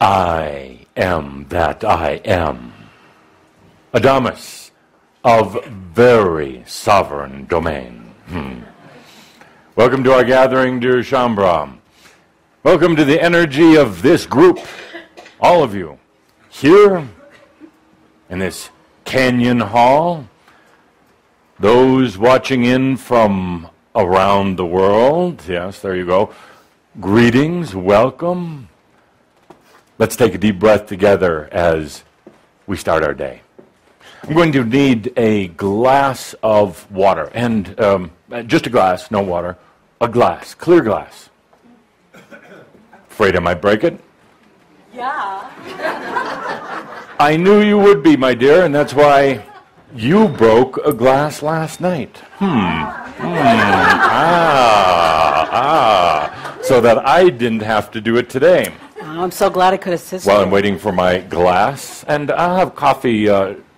I am that I am. Adamus of very sovereign domain. Welcome to our gathering, dear Shambra. Welcome to the energy of this group, all of you, here in this canyon hall, those watching in from around the world. Yes, there you go. Greetings, welcome. Let's take a deep breath together as we start our day. I'm going to need a glass of water, and just a glass, no water, a glass, clear glass. Afraid I might break it? Yeah. I knew you would be, my dear, and that's why you broke a glass last night. So that I didn't have to do it today. Oh, I'm so glad I could assist you. While I'm waiting for my glass, and I'll have coffee,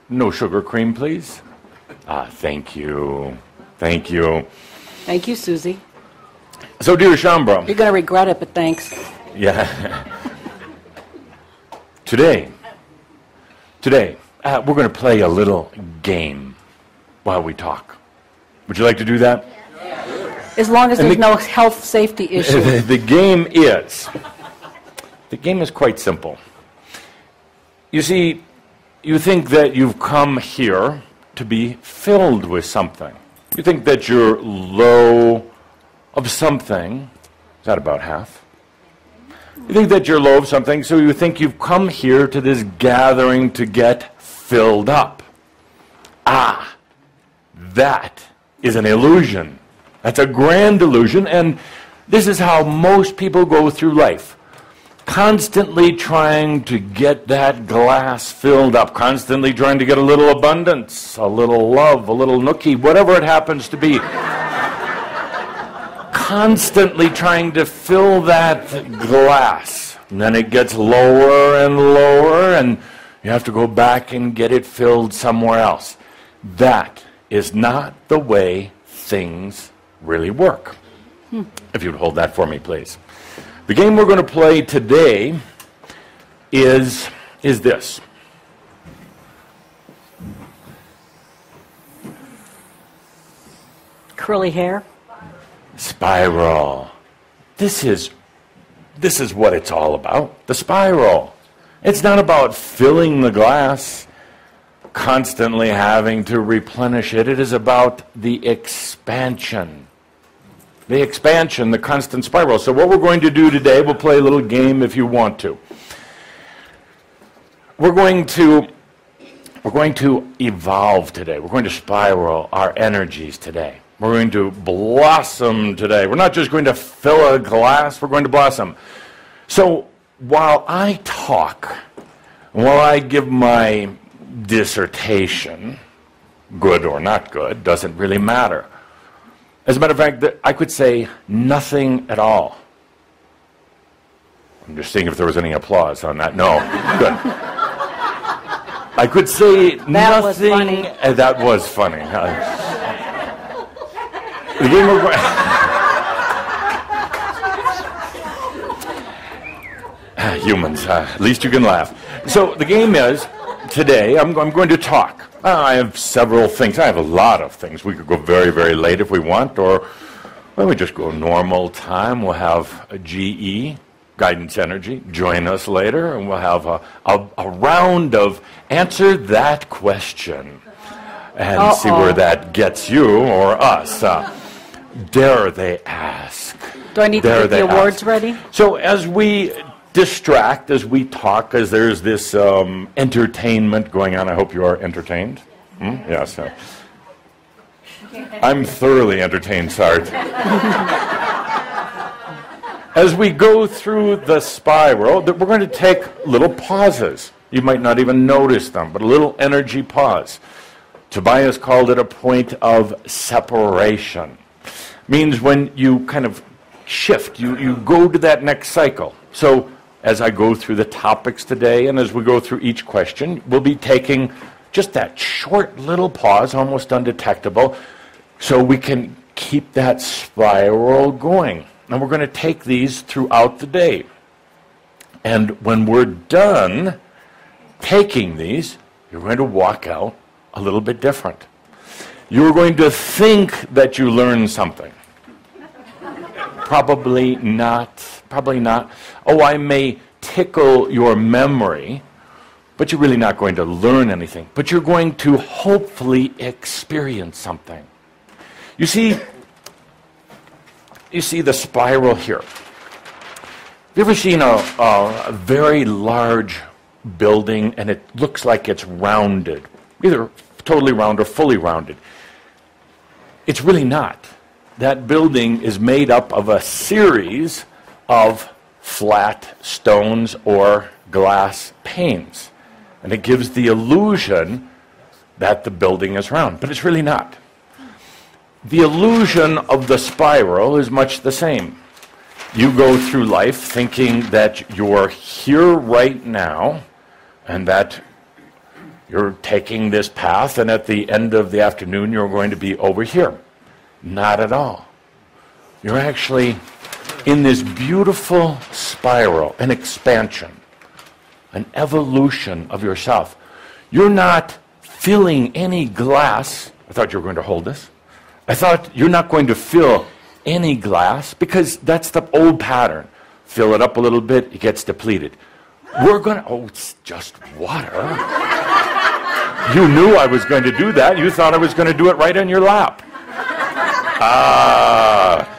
no sugar cream, please. Thank you. Thank you. Thank you, Susie. So, dear Shambra. You're going to regret it, but thanks. Yeah. Today, we're going to play a little game while we talk. Would you like to do that? As long as there's no health safety issue. The game is quite simple. You see, you think that you've come here to be filled with something. You think that you're low of something. Is that about half? You think that you're low of something, so you think you've come here to this gathering to get filled up. That is an illusion. That's a grand illusion, and this is how most people go through life. Constantly trying to get that glass filled up, constantly trying to get a little abundance, a little love, a little nookie, whatever it happens to be. Constantly trying to fill that glass. And then it gets lower and lower, and you have to go back and get it filled somewhere else. That is not the way things really work. If you'd hold that for me, please. The game we're going to play today is this. Curly hair? Spiral. This is what it's all about. The spiral. It's not about filling the glass, constantly having to replenish it. It is about the expansion. The expansion, the constant spiral. So what we're going to do today, we'll play a little game if you want to. We're going to evolve today. We're going to spiral our energies today. We're going to blossom today. We're not just going to fill a glass, we're going to blossom. So while I talk, while I give my dissertation, good or not good, doesn't really matter. As a matter of fact, I could say nothing at all. I'm just seeing if there was any applause on that. No, good. I could say that nothing. Was funny. That was funny. The game we're going. Humans, at least you can laugh. So the game is today. I'm going to talk. I have several things. I have a lot of things. We could go very, very late if we want, or well, we just go normal time. We'll have a GE, Guidance Energy, join us later, and we'll have a round of answer that question and see where that gets you or us. Dare they ask? Do I need to get the awards ready? So as we distract, as we talk, as there's this entertainment going on. I hope you are entertained. Yes. I'm thoroughly entertained, Sart. As we go through the spiral, we're going to take little pauses. You might not even notice them, but a little energy pause. Tobias called it a point of separation. Means when you kind of shift, you go to that next cycle. So as I go through the topics today and as we go through each question, we'll be taking just that short little pause, almost undetectable, so we can keep that spiral going. And we're going to take these throughout the day. And when we're done taking these, you're going to walk out a little bit different. You're going to think that you learned something. Probably not. Probably not. Oh, I may tickle your memory, but you're really not going to learn anything. But you're going to hopefully experience something. You see the spiral here. Have you ever seen a very large building and it looks like it's rounded, either totally round or fully rounded? It's really not. That building is made up of a series of flat stones or glass panes. And it gives the illusion that the building is round, but it's really not. The illusion of the spiral is much the same. You go through life thinking that you're here right now and that you're taking this path, and at the end of the afternoon you're going to be over here. Not at all. You're actually in this beautiful spiral, an expansion, an evolution of yourself. You're not filling any glass. I thought you were going to hold this. I thought you're not going to fill any glass because that's the old pattern. Fill it up a little bit, it gets depleted. We're going to, oh, it's just water. You knew I was going to do that. You thought I was going to do it right on your lap.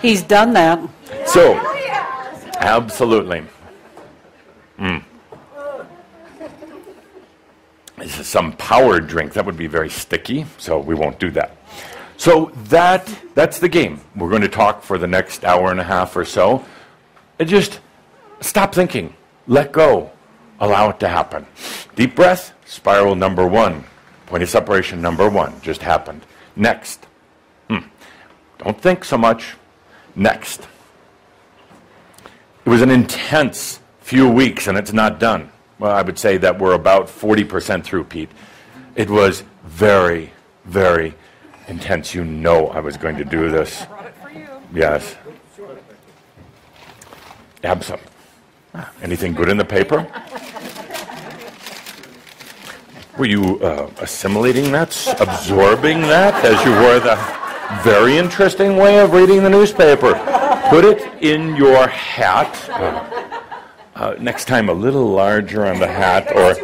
He's done that. So, absolutely. This is some power drink. That would be very sticky, so we won't do that. So that's the game. We're going to talk for the next hour and a half or so. And just stop thinking. Let go. Allow it to happen. Deep breath, spiral number 1. Point of separation number 1 just happened. Next. Don't think so much. Next. It was an intense few weeks and it's not done. Well, I would say that we're about 40% through, Pete. It was very, very intense. You know I was going to do this. I brought it for you. Yes. Absolutely. Anything good in the paper? Were you assimilating that, absorbing that as you were the very interesting way of reading the newspaper? Put it in your hat. Next time a little larger on the hat, or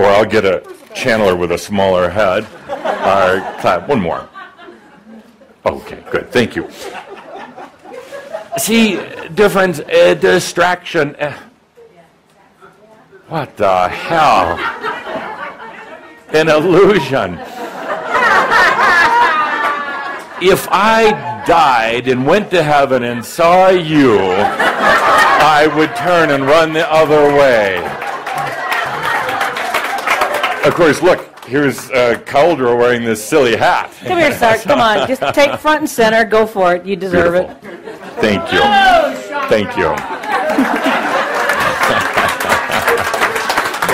I'll get a channeler with a smaller head. One more. Okay, good. Thank you. See, difference, distraction. What the hell? An illusion. If I died and went to heaven and saw you, I would turn and run the other way. Of course, look, here's Calder wearing this silly hat. Come here, Sark. Come on. Just take front and center. Go for it. You deserve Beautiful. it. Thank you. Thank you.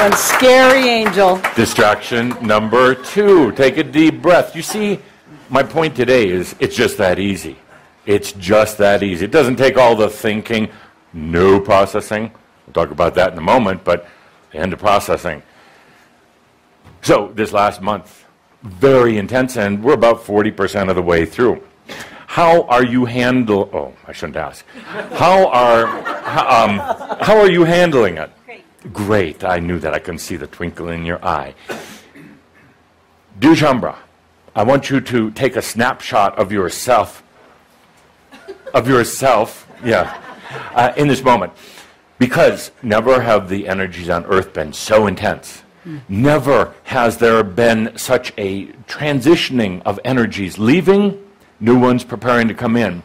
One scary angel. Distraction number 2. Take a deep breath. You see, my point today is it's just that easy. It's just that easy. It doesn't take all the thinking, no processing. We'll talk about that in a moment, but the end of processing. So this last month, very intense, and we're about 40% of the way through. How are you oh, I shouldn't ask. How are you handling it? Great. I knew that. I can see the twinkle in your eye. Dujambra, I want you to take a snapshot of yourself. In this moment. Because never have the energies on Earth been so intense. Never has there been such a transitioning of energies leaving, new ones preparing to come in.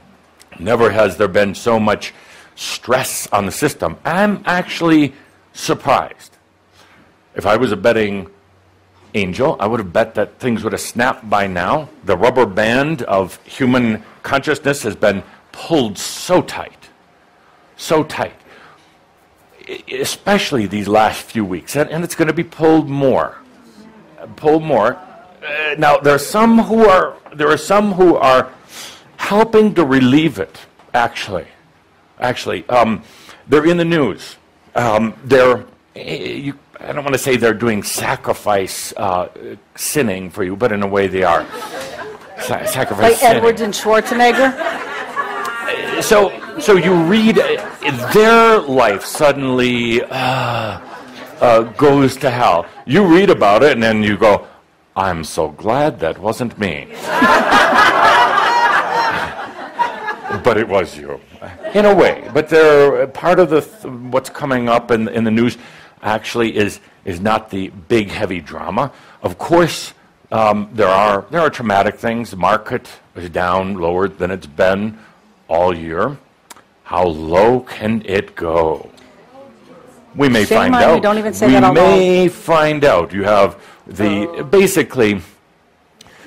Never has there been so much stress on the system. I'm actually surprised. If I was a betting angel, I would have bet that things would have snapped by now. The rubber band of human consciousness has been pulled so tight, especially these last few weeks, and it's going to be pulled more. Now there are some who are helping to relieve it. Actually, they're in the news. I don't want to say they're doing sacrifice sinning for you, but in a way they are. Sacrifice Like sinning. Edwards and Schwarzenegger? So you read their life suddenly goes to hell. You read about it and then you go, I'm so glad that wasn't me. But it was you, in a way. But they're part of what's coming up in the news actually is not the big heavy drama. Of course, there are traumatic things. The market is down, lower than it's been all year. How low can it go? We may find out. You don't even say that out loud. We may find out. You have basically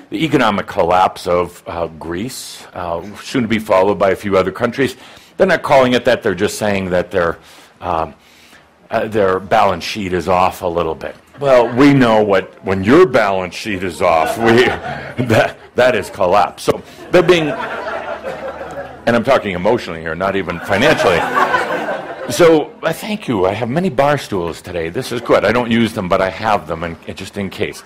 the economic collapse of Greece, soon to be followed by a few other countries. They're not calling it that. They're just saying that their balance sheet is off a little bit. Well, we know when your balance sheet is off, that is collapse. So they're being, and I'm talking emotionally here, not even financially. So thank you. I have many bar stools today. This is good. I don't use them, but I have them, and just in case.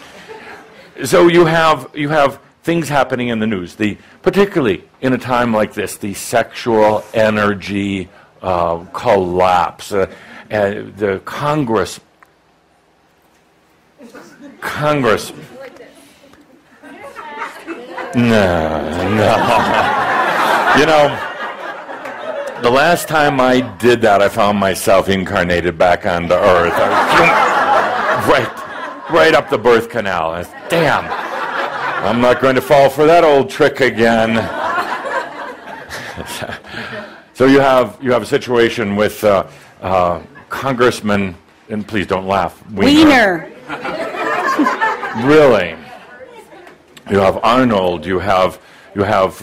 So you have things happening in the news. Particularly in a time like this, the sexual energy collapse. The Congress. No. You know, the last time I did that, I found myself incarnated back onto Earth. Right up the birth canal. Damn, I'm not going to fall for that old trick again. So you have a situation with Congressman, and please don't laugh. Wiener. Really. You have Arnold. You have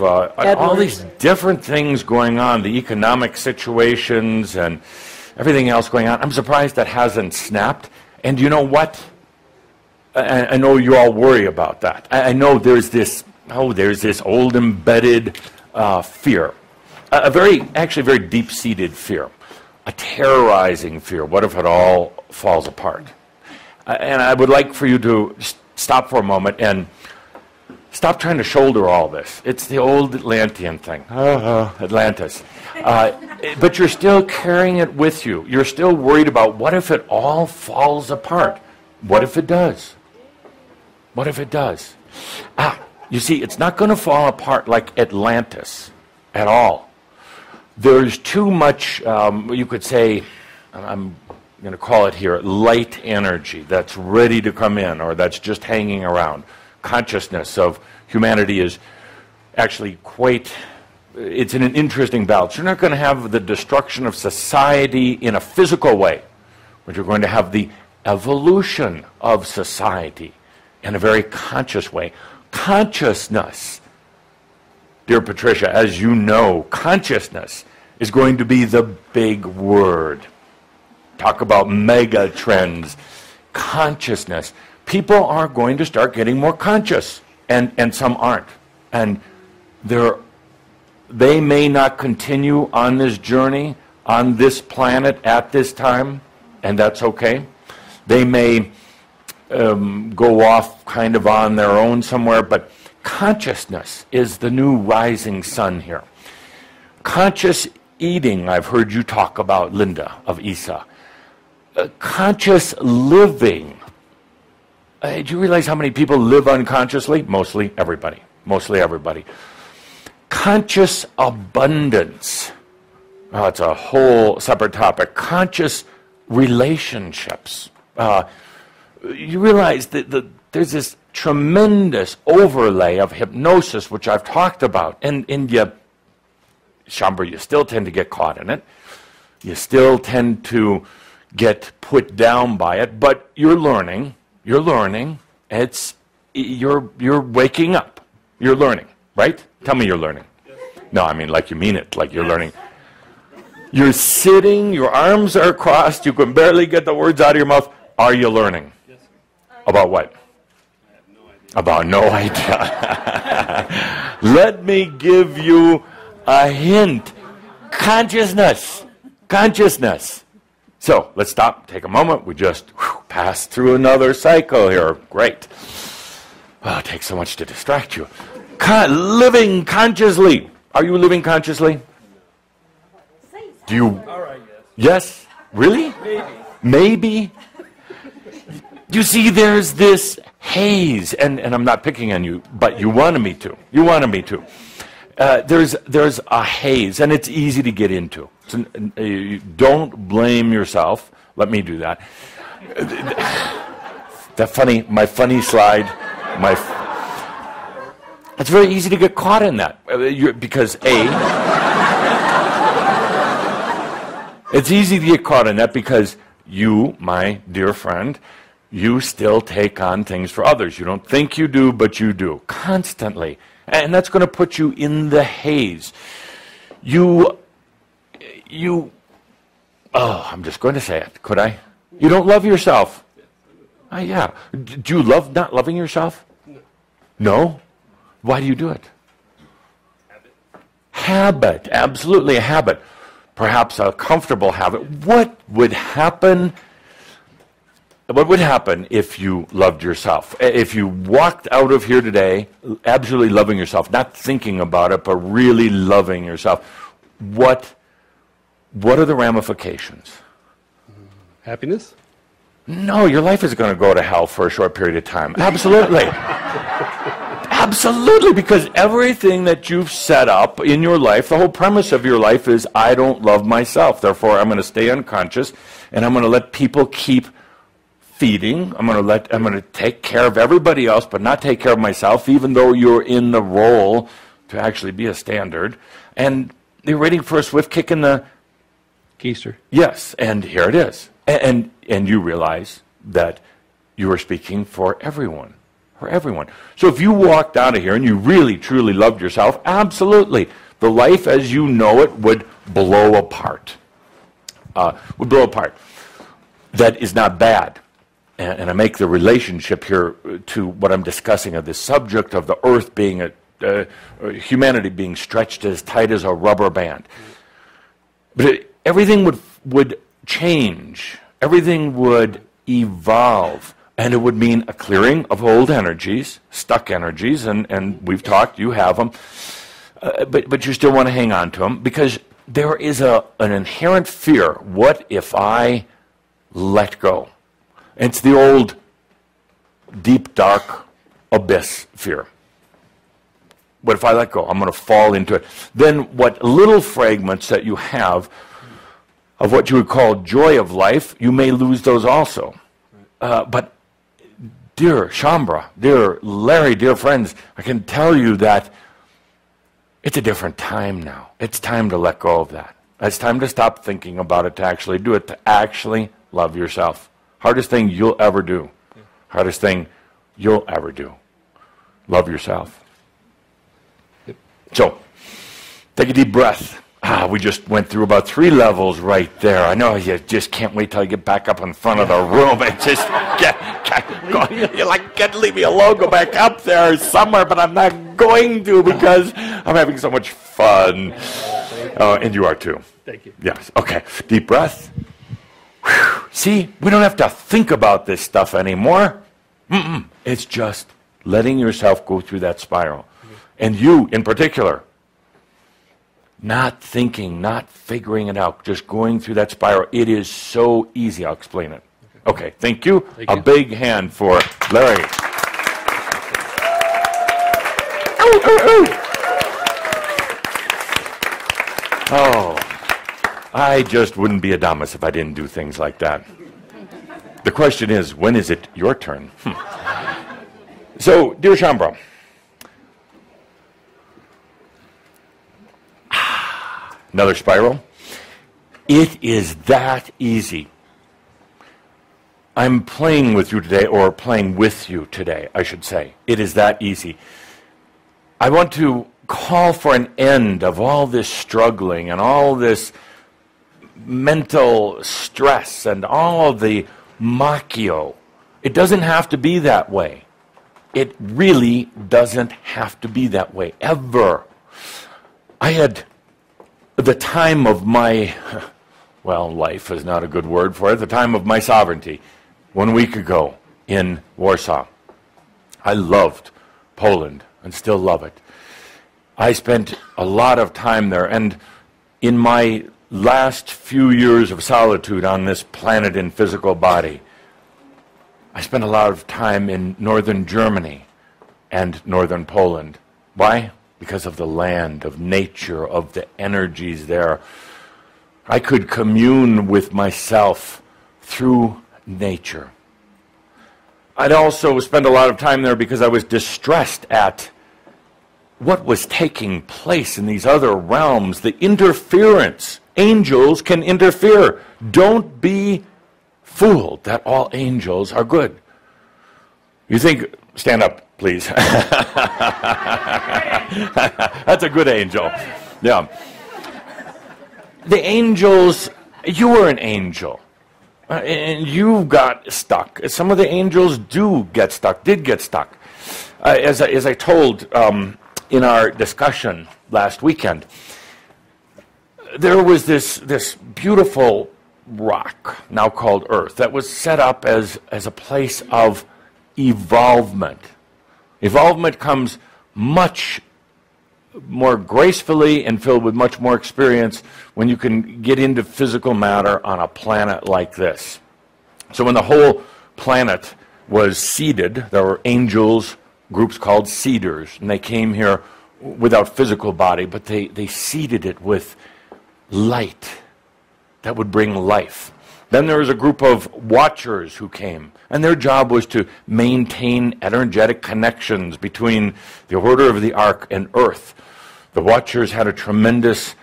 all these different things going on, the economic situations and everything else going on. I'm surprised that hasn't snapped. And you know what? I know you all worry about that. I know there's this old embedded fear, actually very deep-seated fear, a terrorizing fear. What if it all falls apart? And I would like for you to stop for a moment and stop trying to shoulder all this. It's the old Atlantean thing, Atlantis. But you're still carrying it with you. You're still worried about what if it all falls apart? What if it does? What if it does? You see, it's not going to fall apart like Atlantis at all. There's too much, you could say, I'm going to call it here, light energy that's ready to come in or that's just hanging around. Consciousness of humanity is actually it's in an interesting balance. You're not going to have the destruction of society in a physical way, but you're going to have the evolution of society in a very conscious way. Consciousness, dear Patricia, as you know, consciousness is going to be the big word. Talk about mega trends. Consciousness. People are going to start getting more conscious, and some aren't. And they may not continue on this journey, on this planet at this time, and that's okay. They may go off kind of on their own somewhere, but consciousness is the new rising sun here. Conscious eating, I've heard you talk about, Linda of ISA. Conscious living. Do you realize how many people live unconsciously? Mostly everybody. Mostly everybody. Conscious abundance. Oh, it's a whole separate topic. Conscious relationships. You realize that there's this tremendous overlay of hypnosis, which I've talked about. And Shambra, you still tend to get caught in it. You still tend to get put down by it, but you're learning. You're learning. You're waking up. You're learning, right? Tell me you're learning. No, I mean like you mean it, like you're learning. You're sitting, your arms are crossed, you can barely get the words out of your mouth. Are you learning? Yes, sir. About what? I have no idea. About no idea. Let me give you a hint. Consciousness. Consciousness. So let's stop, take a moment. We just pass through another cycle here. Great. Oh, it takes so much to distract you. Living consciously. Are you living consciously? Do you? All right, yes. Yes? Really? Maybe? You see, there's this haze, and I'm not picking on you, but you wanted me to. You wanted me to. There's a haze, and it's easy to get into. So, you don't blame yourself. Let me do that. My funny slide, it's very easy to get caught in that because it's easy to get caught in that because you, my dear friend, you still take on things for others. You don't think you do, but you do constantly. And that's going to put you in the haze. I'm just going to say it. Could I? You don't love yourself. Yeah. Do you love not loving yourself? No? Why do you do it? Habit. Absolutely a habit. Perhaps a comfortable habit. What would happen if you loved yourself? If you walked out of here today absolutely loving yourself, not thinking about it, but really loving yourself, what are the ramifications? Happiness? No, your life is going to go to hell for a short period of time. Absolutely. Absolutely, because everything that you've set up in your life, the whole premise of your life is, I don't love myself. Therefore, I'm going to stay unconscious, and I'm going to let people keep feeding. I'm going to take care of everybody else, but not take care of myself, even though you're in the role to actually be a standard. And you're waiting for a swift kick in the keister. Yes, and here it is. And you realize that you are speaking for everyone. For everyone. So if you walked out of here and you really, truly loved yourself, absolutely, the life as you know it would blow apart. That is not bad. And I make the relationship here to what I'm discussing of this subject of the earth being humanity being stretched as tight as a rubber band. But everything would change. Everything would evolve. And it would mean a clearing of old energies, stuck energies, and we've talked, you have them, but you still want to hang on to them because there is an inherent fear. What if I let go? It's the old deep, dark abyss fear. What if I let go? I'm going to fall into it. Then what little fragments that you have of what you would call joy of life, you may lose those also. But dear Shambra, dear Larry, dear friends, I can tell you that it's a different time now. It's time to let go of that. It's time to stop thinking about it, to actually do it, to actually love yourself. Hardest thing you'll ever do. Hardest thing you'll ever do. Love yourself. Yep. So, take a deep breath. We just went through about 3 levels right there. I know you just can't wait till I get back up in front of the room and just you're like, can't leave me alone, go back up there somewhere, but I'm not going to because I'm having so much fun. And you are too. Thank you. Yes. Okay. Deep breath. Whew. See, we don't have to think about this stuff anymore. It's just letting yourself go through that spiral. And you, in particular, not thinking, not figuring it out, just going through that spiral. It is so easy. I'll explain it. Okay, thank you. A big hand for Larry. Oh, I just wouldn't be Adamus if I didn't do things like that. The question is, when is it your turn? So, dear Shambra, another spiral. It is that easy. I'm playing with you today, or playing with you today, I should say. It is that easy. I want to call for an end of all this struggling and all this mental stress and all the macchio. It doesn't have to be that way. It really doesn't have to be that way, ever. I had the time of my well, life is not a good word for it, the time of my sovereignty, 1 week ago in Warsaw. I loved Poland and still love it. I spent a lot of time there, and in my last few years of solitude on this planet in physical body, I spent a lot of time in northern Germany and northern Poland. Why? Because of the land, of nature, of the energies there. I could commune with myself through nature. I'd also spend a lot of time there because I was distressed at what was taking place in these other realms, the interference. Angels can interfere. Don't be fooled that all angels are good. You think, stand up, please. That's a good angel. Yeah. The angels, you were an angel, and you got stuck. Some of the angels did get stuck. As I told in our discussion last weekend, there was this beautiful rock, now called Earth, that was set up as a place of evolvement. Evolvement comes much more gracefully and filled with much more experience when you can get into physical matter on a planet like this. So when the whole planet was seeded, there were angels, groups called seeders, and they came here without physical body, but they seeded it with light that would bring life. Then there was a group of watchers who came, and their job was to maintain energetic connections between the Order of the Ark and Earth. The watchers had a tremendous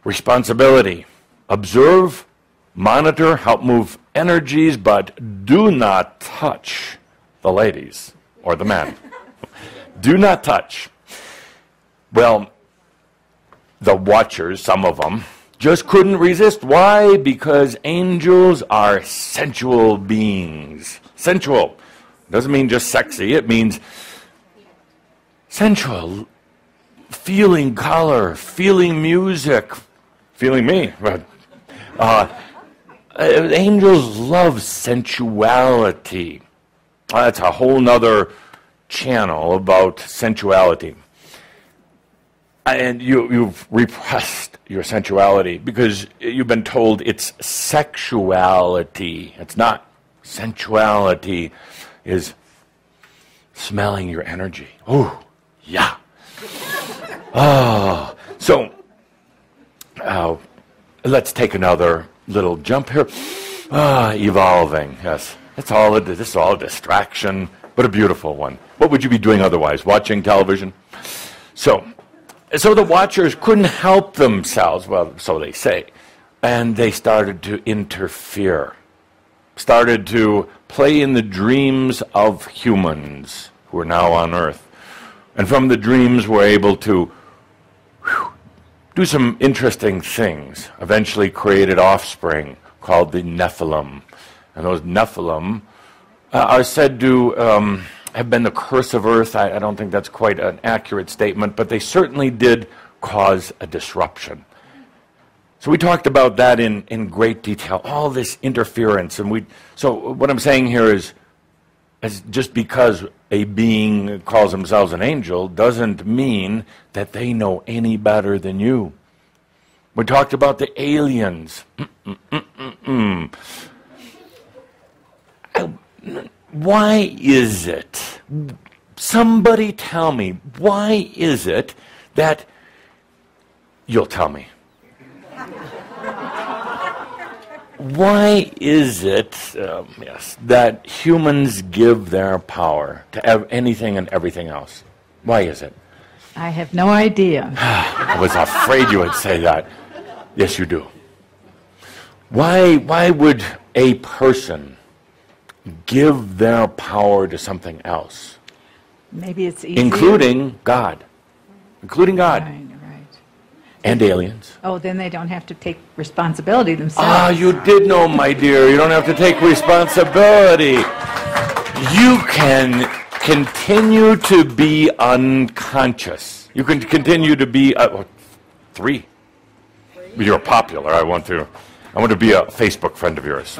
responsibility. Observe, monitor, help move energies, but do not touch the ladies or the men. Do not touch. Well, the watchers, some of them, just couldn't resist. Why? Because angels are sensual beings. Sensual doesn't mean just sexy. It means sensual. Feeling color, feeling music, feeling me. Angels love sensuality. That's a whole nother channel about sensuality. And you've repressed your sensuality because you've been told it's sexuality. It's not. Sensuality is smelling your energy. Oh, yeah. Oh, so let's take another little jump here. Evolving, yes. This is all a distraction, but a beautiful one. What would you be doing otherwise? Watching television? So the watchers couldn't help themselves, well, so they say, and they started to interfere, started to play in the dreams of humans who are now on Earth. And from the dreams were able to do some interesting things, eventually created offspring called the Nephilim. And those Nephilim are said to have been the curse of Earth. I don't think that's quite an accurate statement, but they certainly did cause a disruption. So we talked about that in great detail, all this interference. So what I'm saying here is just because a being calls themselves an angel doesn't mean that they know any better than you. We talked about the aliens. Why is it? Somebody tell me, why is it that, you'll tell me. Why is it, that humans give their power to anything and everything else? Why is it? I have no idea. I was afraid you would say that. Yes, you do. Why would a person give their power to something else? Maybe it's easier. Including God. Right. And aliens. Oh, then they don't have to take responsibility themselves. You did know, my dear. You don't have to take responsibility. You can continue to be unconscious. You can continue to be... 3. You're popular. I want to... I want to be a Facebook friend of yours.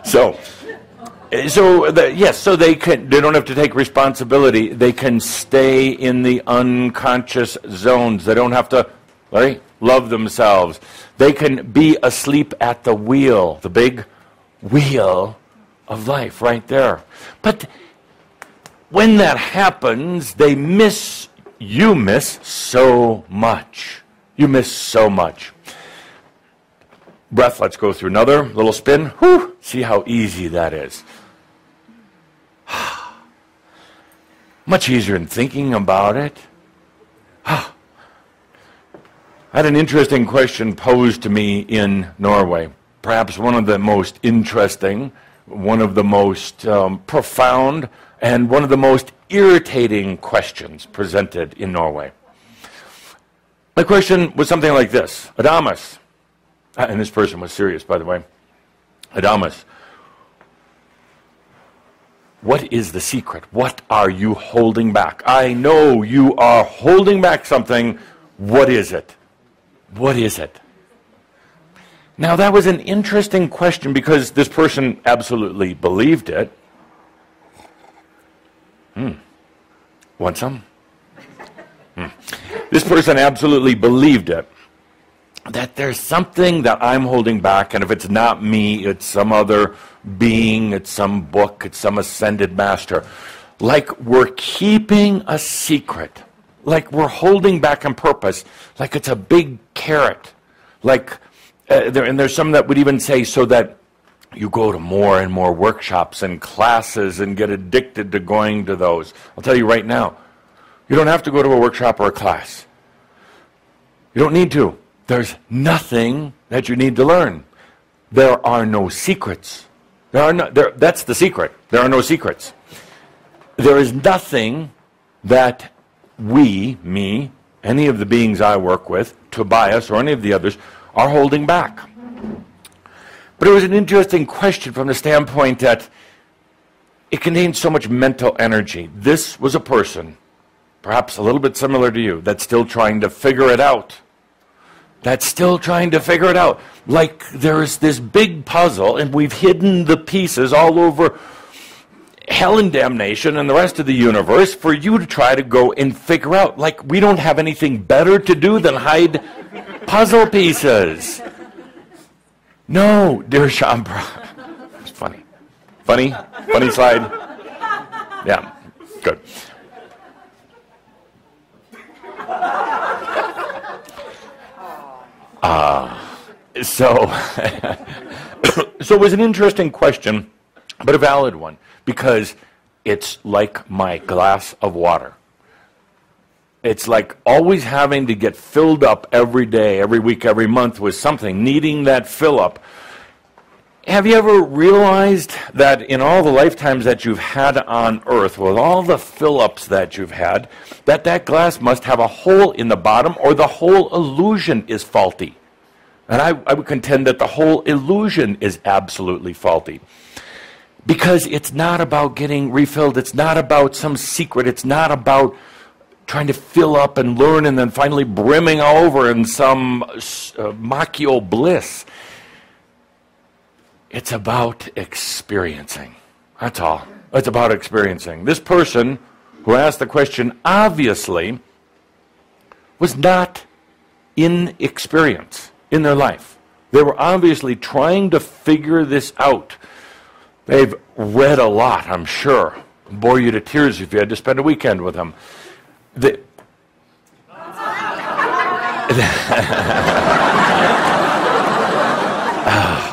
So they don't have to take responsibility. They can stay in the unconscious zones. They don't have to, love themselves. They can be asleep at the wheel, the big wheel of life right there. But when that happens, you miss so much. You miss so much. Breath, let's go through another little spin. Whew, see how easy that is. Much easier than thinking about it. I had an interesting question posed to me in Norway. Perhaps one of the most interesting, one of the most profound, and one of the most irritating questions presented in Norway. The question was something like this. Adamus, and this person was serious, by the way. Adamus, what is the secret? What are you holding back? I know you are holding back something. What is it? What is it? Now, that was an interesting question because this person absolutely believed it. Want some? This person absolutely believed it. That there's something that I'm holding back, and if it's not me, it's some other being, it's some book, it's some ascended master. Like we're keeping a secret. Like we're holding back on purpose. Like it's a big carrot. Like, and there's some that would even say so that you go to more and more workshops and classes and get addicted to going to those. I'll tell you right now, you don't have to go to a workshop or a class. You don't need to. There's nothing that you need to learn. There are no secrets. That's the secret. There are no secrets. There is nothing that me, any of the beings I work with, Tobias or any of the others, are holding back. But it was an interesting question from the standpoint that it contains so much mental energy. This was a person, perhaps a little bit similar to you, that's still trying to figure it out. Like there's this big puzzle, and we've hidden the pieces all over hell and damnation and the rest of the universe for you to try to go and figure out. Like we don't have anything better to do than hide puzzle pieces. No, dear Shambra. It's funny. Funny slide. Yeah, good. So it was an interesting question, but a valid one, because it's like my glass of water. It's like always having to get filled up every day, every week, every month with something, needing that fill up. Have you ever realized that in all the lifetimes that you've had on earth, with all the fill-ups that you've had, that glass must have a hole in the bottom, or the whole illusion is faulty? And I would contend that the whole illusion is absolutely faulty. Because it's not about getting refilled. It's not about some secret. It's not about trying to fill up and learn and then finally brimming over in some machio bliss. It's about experiencing. That's all. It's about experiencing. This person who asked the question obviously was not in experience in their life. They were obviously trying to figure this out. They've read a lot, I'm sure. Bore you to tears if you had to spend a weekend with them.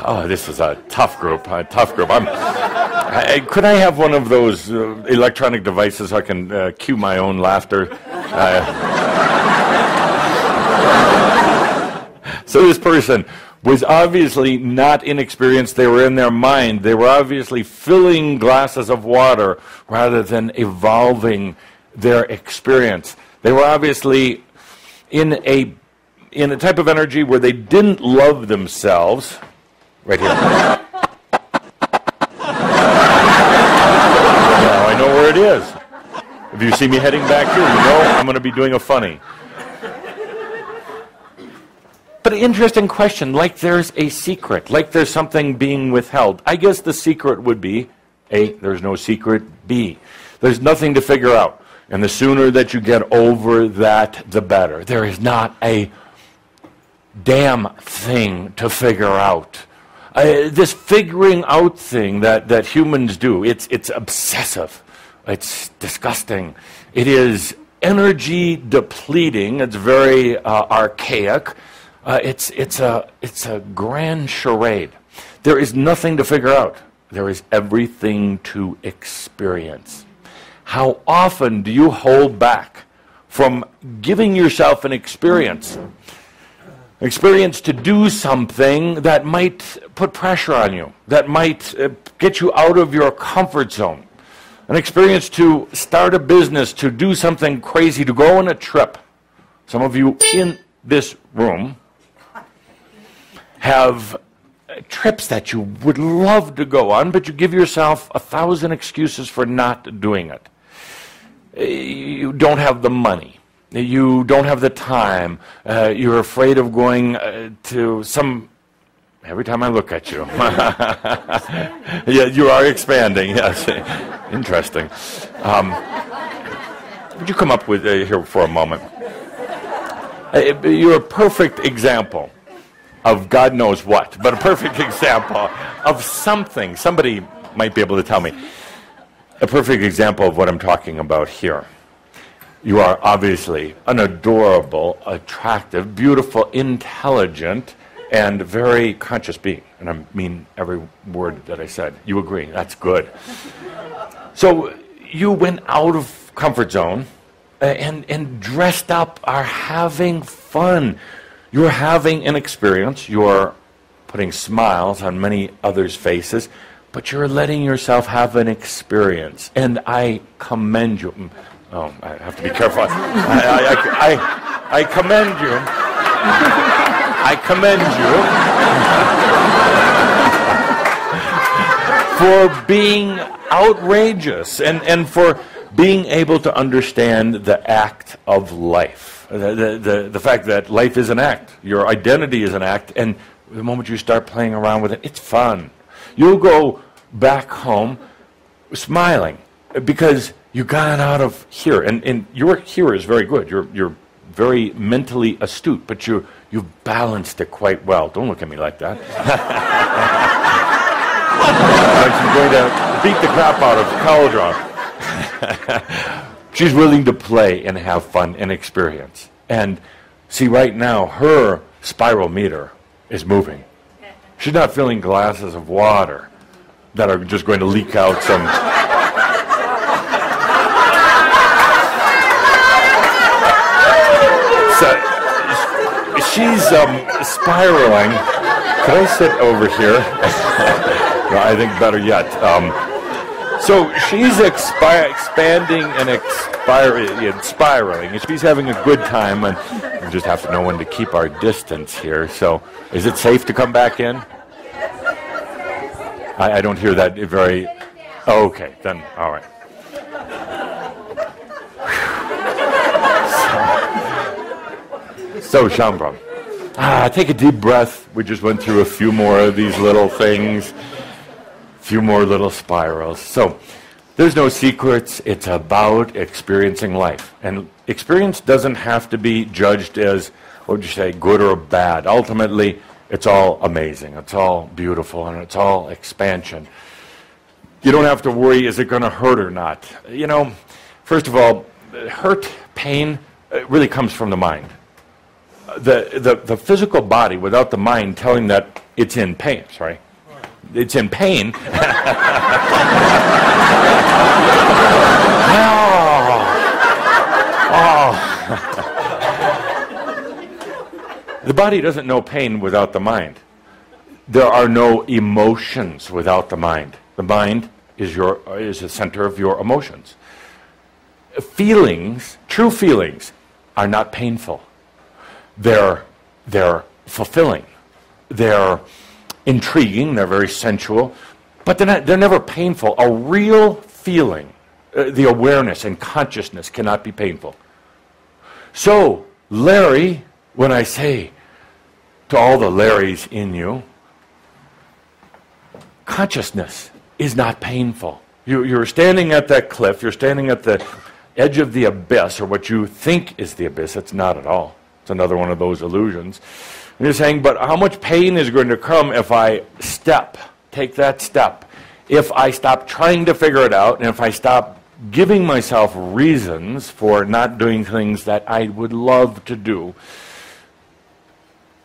Oh, this is a tough group. Could I have one of those electronic devices so I can cue my own laughter? So this person was obviously not inexperienced. They were in their mind. They were obviously filling glasses of water rather than evolving their experience. They were obviously in a type of energy where they didn't love themselves. Right here. Now I know where it is. If you see me heading back here, you know I'm going to be doing a funny. But an interesting question, like there's a secret, like there's something being withheld. I guess the secret would be, A, there's no secret, B, there's nothing to figure out. And the sooner that you get over that, the better. There is not a damn thing to figure out. This figuring out thing that humans do, it's obsessive. It's disgusting. It is energy depleting. It's very archaic. It's a grand charade. There is nothing to figure out. There is everything to experience. How often do you hold back from giving yourself an experience? Experience to do something that might put pressure on you, that might get you out of your comfort zone. An experience to start a business, to do something crazy, to go on a trip. Some of you in this room have trips that you would love to go on, but you give yourself 1,000 excuses for not doing it. You don't have the money. You don't have the time. You're afraid of going to some... Every time I look at you. Yeah, you are expanding, yes. Interesting. Would you come up with here for a moment? You're a perfect example of God knows what, but a perfect example of something. Somebody might be able to tell me. A perfect example of what I'm talking about here. You are obviously an adorable, attractive, beautiful, intelligent, and very conscious being. And I mean every word that I said. You agree, that's good. So you went out of comfort zone and dressed up, are having fun. You're having an experience. You're putting smiles on many others' faces, but you're letting yourself have an experience. And I commend you. Oh, I have to be careful. I commend you. I commend you for being outrageous and for being able to understand the act of life. The fact that life is an act. Your identity is an act. And the moment you start playing around with it, it's fun. You'll go back home smiling because you got out of here. And your here is very good. You're very mentally astute, but you've balanced it quite well. Don't look at me like that. Like she's going to beat the crap out of Cauldron. She's willing to play and have fun and experience. And see, right now, her spiral meter is moving. She's not filling glasses of water that are just going to leak out some... So, she's spiraling. Could I sit over here? No, I think better yet. So she's expanding and spiraling, and she's having a good time, and we just have to know when to keep our distance here. So is it safe to come back in? I don't hear that very... Oh, okay, then, all right. So, Shambram, take a deep breath. We just went through a few more of these little things, a few more little spirals. So, there's no secrets. It's about experiencing life. And experience doesn't have to be judged as, what would you say, good or bad. Ultimately, it's all amazing. It's all beautiful, and it's all expansion. You don't have to worry, is it going to hurt or not? You know, first of all, hurt, pain, really comes from the mind. The physical body without the mind telling that it's in pain, sorry. It's in pain. The body doesn't know pain without the mind. There are no emotions without the mind. The mind is the center of your emotions. Feelings, true feelings, are not painful. They're fulfilling. They're intriguing. They're very sensual. But they're never painful. A real feeling, the awareness and consciousness cannot be painful. So, Larry, when I say, to all the Larrys in you, consciousness is not painful. You're standing at that cliff, you're standing at the edge of the abyss, or what you think is the abyss. It's not at all. It's another one of those illusions. And you're saying, but how much pain is going to come if I take that step? If I stop trying to figure it out, and if I stop giving myself reasons for not doing things that I would love to do,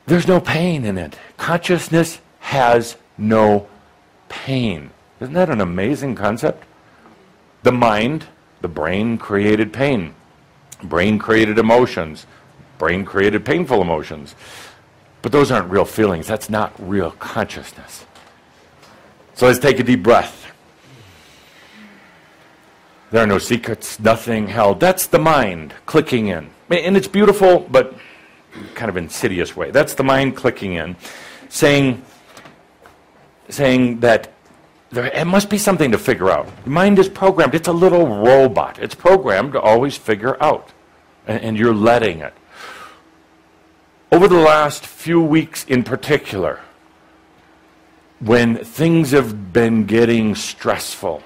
there's no pain in it. Consciousness has no pain. Isn't that an amazing concept? The mind, the brain created pain. Brain created emotions. Brain created painful emotions. But those aren't real feelings. That's not real consciousness. So let's take a deep breath. There are no secrets, nothing held. That's the mind clicking in. And it's beautiful, but kind of insidious way. That's the mind clicking in, saying that it must be something to figure out. The mind is programmed. It's a little robot. It's programmed to always figure out. And you're letting it. Over the last few weeks in particular, when things have been getting stressful,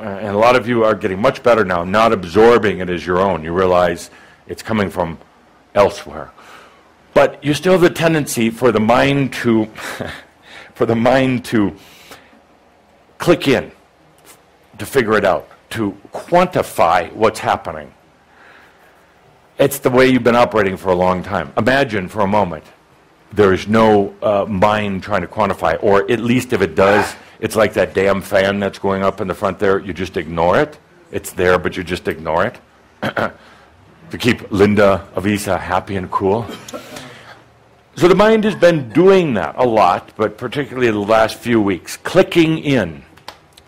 and a lot of you are getting much better now, not absorbing it as your own. You realize it's coming from elsewhere. But you still have the tendency for the mind to click in, to figure it out, to quantify what's happening. It's the way you've been operating for a long time. Imagine for a moment there is no mind trying to quantify, or at least if it does, it's like that damn fan that's going up in the front there. You just ignore it. It's there, but you just ignore it. To keep Linda Avisa happy and cool. So the mind has been doing that a lot, but particularly the last few weeks, clicking in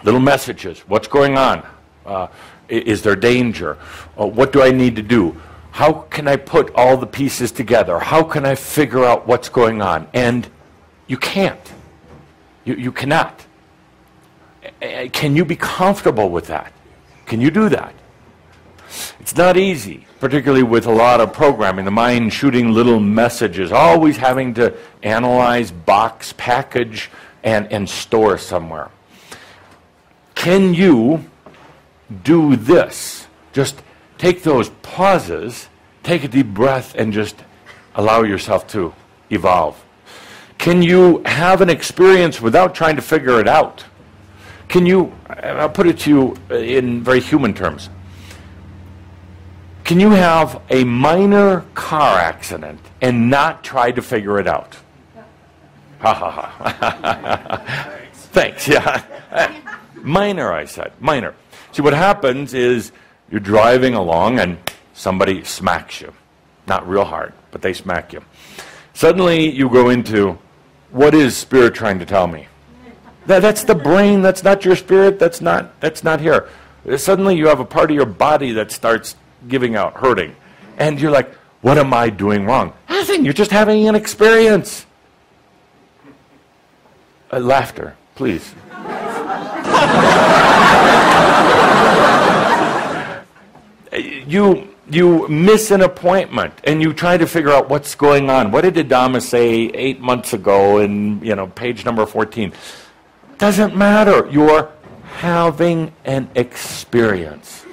little messages. What's going on? Is there danger? What do I need to do? How can I put all the pieces together? How can I figure out what's going on? And you can't. You cannot. Can you be comfortable with that? Can you do that? It's not easy, particularly with a lot of programming, the mind shooting little messages, always having to analyze, box, package, and store somewhere. Can you do this? Just take those pauses, take a deep breath, and just allow yourself to evolve. Can you have an experience without trying to figure it out? Can you, I'll put it to you in very human terms, can you have a minor car accident and not try to figure it out? Ha ha ha. Thanks, yeah. Minor, I said, minor. See, what happens is you're driving along and somebody smacks you. Not real hard, but they smack you. Suddenly you go into, what is spirit trying to tell me? That's the brain, that's not your spirit, that's not here. Suddenly you have a part of your body that starts giving out, hurting. And you're like, what am I doing wrong? Nothing, you're just having an experience. Laughter, please. You miss an appointment and you try to figure out what's going on. What did Adama say 8 months ago in page number 14? Doesn't matter. You're having an experience.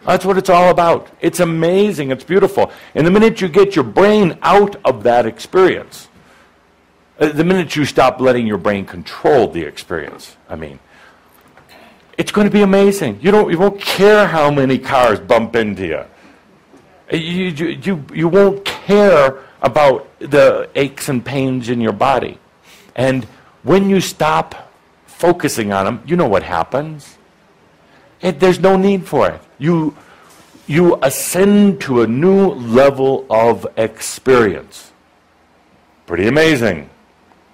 That's what it's all about. It's amazing. It's beautiful. And the minute you get your brain out of that experience, the minute you stop letting your brain control the experience, it's going to be amazing. You won't care how many cars bump into you. You won't care about the aches and pains in your body. And when you stop focusing on them, you know what happens. There's no need for it. You ascend to a new level of experience. Pretty amazing.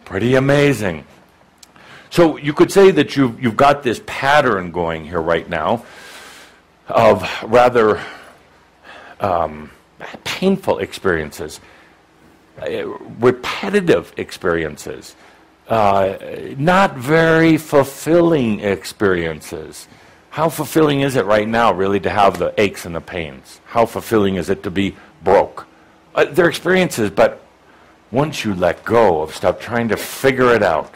Pretty amazing. So you could say that you've got this pattern going here right now of rather painful experiences, repetitive experiences, not very fulfilling experiences. How fulfilling is it right now, really, to have the aches and the pains? How fulfilling is it to be broke? They're experiences, but once you let go of stop trying to figure it out,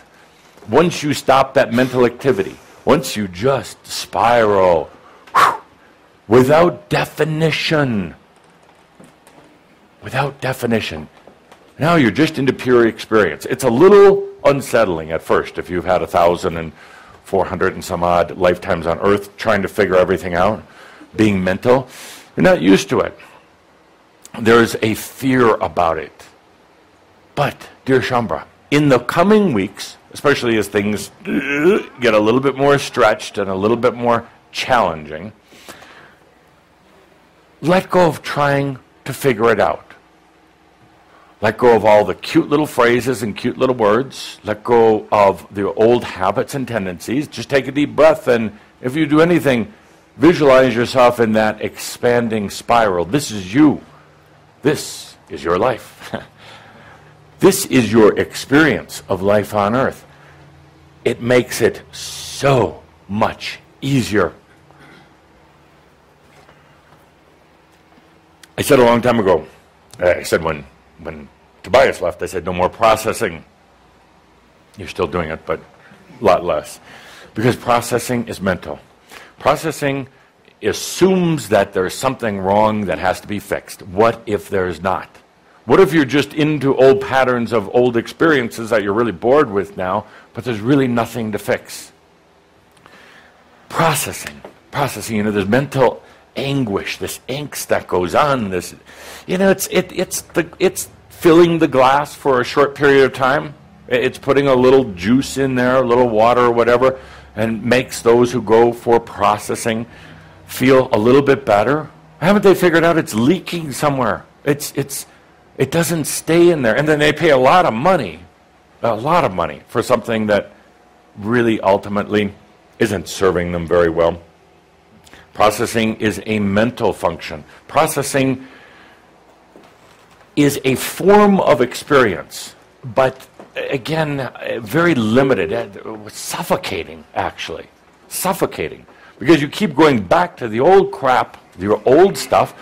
once you stop that mental activity, once you just spiral without definition, now you're just into pure experience. It's a little unsettling at first if you've had 1,400 and some odd lifetimes on Earth trying to figure everything out, being mental. You're not used to it. There's a fear about it. But, dear Shambra, in the coming weeks, especially as things get a little bit more stretched and a little bit more challenging, let go of trying to figure it out. Let go of all the cute little phrases and cute little words. Let go of the old habits and tendencies. Just take a deep breath, and if you do anything, visualize yourself in that expanding spiral. This is you. This is your life. This is your experience of life on Earth. It makes it so much easier. I said a long time ago, I said when Tobias left, I said no more processing. You're still doing it, but a lot less. Because processing is mental. Processing assumes that there's something wrong that has to be fixed. What if there's not? What if you're just into old patterns of old experiences that you're really bored with now, but there's really nothing to fix? Processing, there's mental anguish, this angst that goes on, this, it's filling the glass for a short period of time. It's putting a little juice in there, a little water or whatever, and makes those who go for processing feel a little bit better. Haven't they figured out it's leaking somewhere? It doesn't stay in there. And then they pay a lot of money for something that really ultimately isn't serving them very well. Processing is a mental function. Processing is a form of experience, but again, very limited, suffocating, actually. Suffocating. Because you keep going back to the old crap, your old stuff.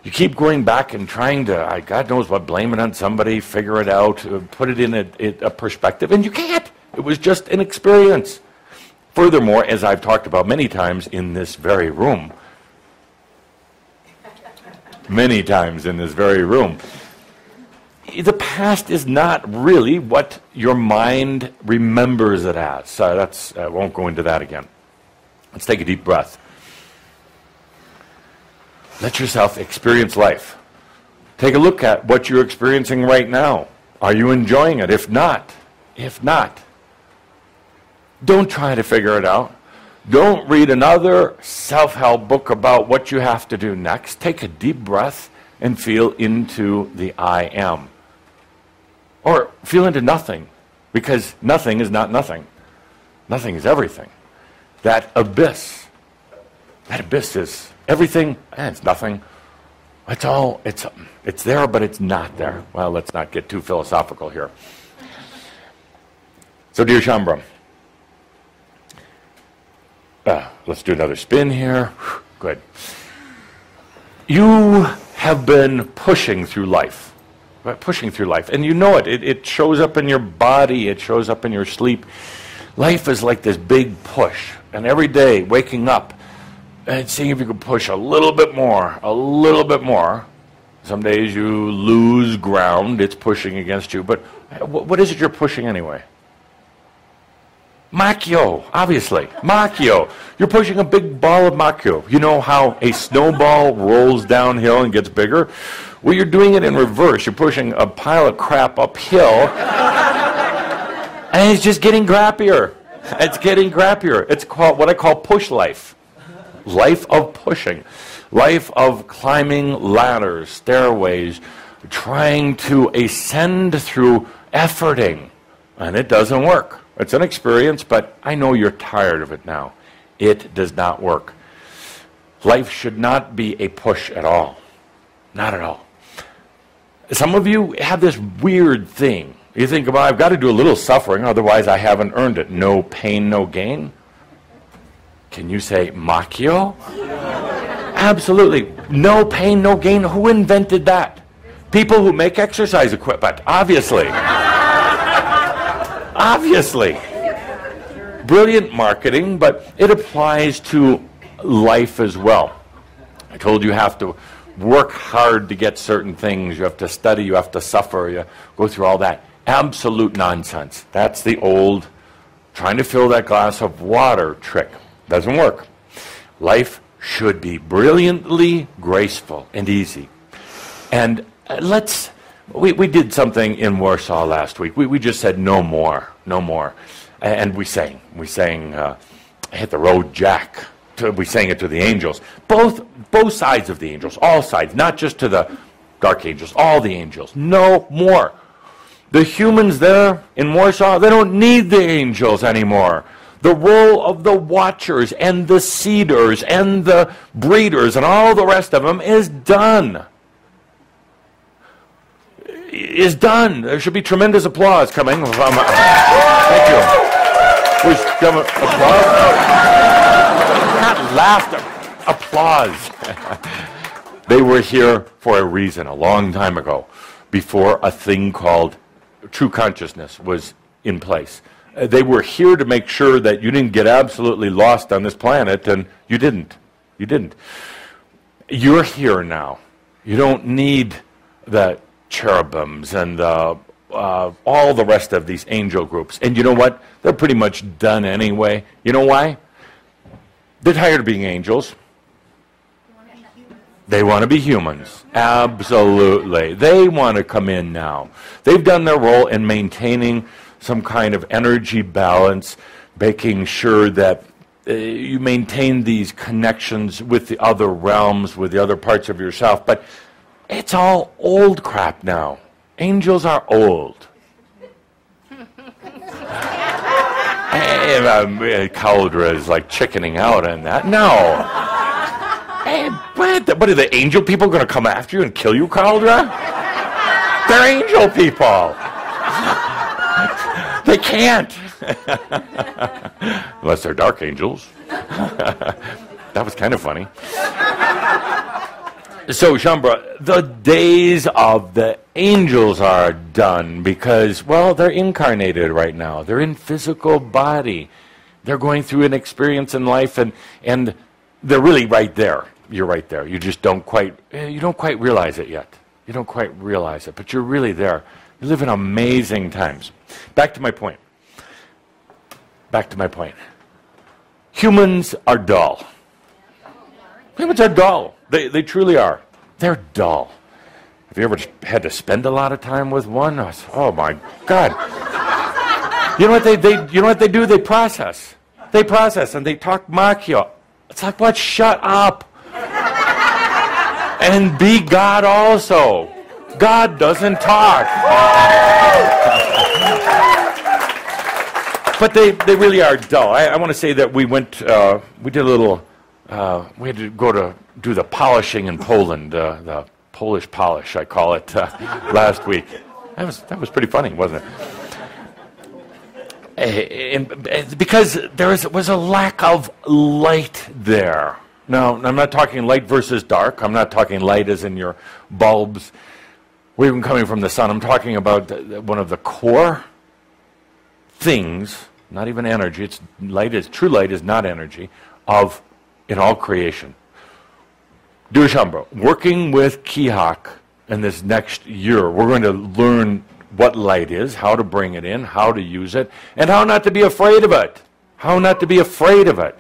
You keep going back and trying to, God knows what, blame it on somebody, figure it out, put it in a perspective, and you can't. It was just an experience. Furthermore, as I've talked about many times in this very room, the past is not really what your mind remembers it as. So I won't go into that again. Let's take a deep breath. Let yourself experience life. Take a look at what you're experiencing right now. Are you enjoying it? If not, don't try to figure it out. Don't read another self-help book about what you have to do next. Take a deep breath and feel into the I am. Or feel into nothing, because nothing is not nothing. Nothing is everything. That abyss is everything, and it's nothing. It's there, but it's not there. Well, let's not get too philosophical here. So, dear Shambra, let's do another spin here. Good. You have been pushing through life. And you know it. It shows up in your body. It shows up in your sleep. Life is like this big push. And every day, waking up and seeing if you can push a little bit more. Some days you lose ground. It's pushing against you. But what is it you're pushing anyway? Macchio, obviously. Macchio. You're pushing a big ball of macchio. You know how a snowball rolls downhill and gets bigger? Well, you're doing it in reverse. You're pushing a pile of crap uphill, and it's just getting crappier. It's called what I call push life. Life of pushing. Life of climbing ladders, stairways, trying to ascend through efforting. And it doesn't work. It's an experience, but I know you're tired of it now. It does not work. Life should not be a push at all. Not at all. Some of you have this weird thing. You think, well, I've got to do a little suffering, otherwise I haven't earned it. No pain, no gain. Can you say macchio? Absolutely. No pain, no gain. Who invented that? People who make exercise equipment, obviously. Obviously. Brilliant marketing, but it applies to life as well. I told you have to work hard to get certain things. You have to study, you have to suffer, you go through all that. Absolute nonsense. That's the old trying to fill that glass of water trick. Doesn't work. Life should be brilliantly graceful and easy. And we did something in Warsaw last week. We just said no more, no more. And we sang, Hit the Road, Jack. We sang it to the angels. Both sides of the angels, all sides, not just to the dark angels, all the angels. No more. The humans there in Warsaw, they don't need the angels anymore. The role of the watchers and the seeders and the breeders and all the rest of them is done. Is done. There should be tremendous applause coming from... thank you. Applause? Not laughter. Applause. They were here for a reason, a long time ago, before a thing called true consciousness was in place. They were here to make sure that you didn't get absolutely lost on this planet, and you didn't. You didn't. You're here now. You don't need the cherubims and all the rest of these angel groups. And you know what? They're pretty much done anyway. You know why? They're tired of being angels. They want to be humans. Absolutely. They want to come in now. They've done their role in maintaining some kind of energy balance, making sure that you maintain these connections with the other realms, with the other parts of yourself. But it's all old crap now. Angels are old. Cauldra is like chickening out on that. No. Hey, what are the angel people going to come after you and kill you, Cauldra? They're angel people. They can't. Unless they're dark angels. That was kind of funny. So, Shambra, the days of the angels are done because, well, they're incarnated right now. They're in physical body. They're going through an experience in life, and they're really right there. You're right there. You just don't quite realize it yet. You don't quite realize it, but you're really there. You live in amazing times. Back to my point. Humans are dull. Humans are dull. They truly are. They're dull. Have you ever had to spend a lot of time with one? Oh my God. You know what they do? They process. They process and they talk machio. It's like, what? Shut up. And be God also. God doesn't talk. But they really are dull. I want to say that we did a little, we had to go to do the polishing in Poland, the Polish polish, I call it, last week. That was pretty funny, wasn't it? Because there was a lack of light there. Now, I'm not talking light versus dark. I'm not talking light as in your bulbs, or even coming from the sun. I'm talking about one of the core things, not even energy. True light is not energy, in all creation. Dushambra, working with Kihak in this next year, we're going to learn what light is, how to bring it in, how to use it, and how not to be afraid of it. How not to be afraid of it.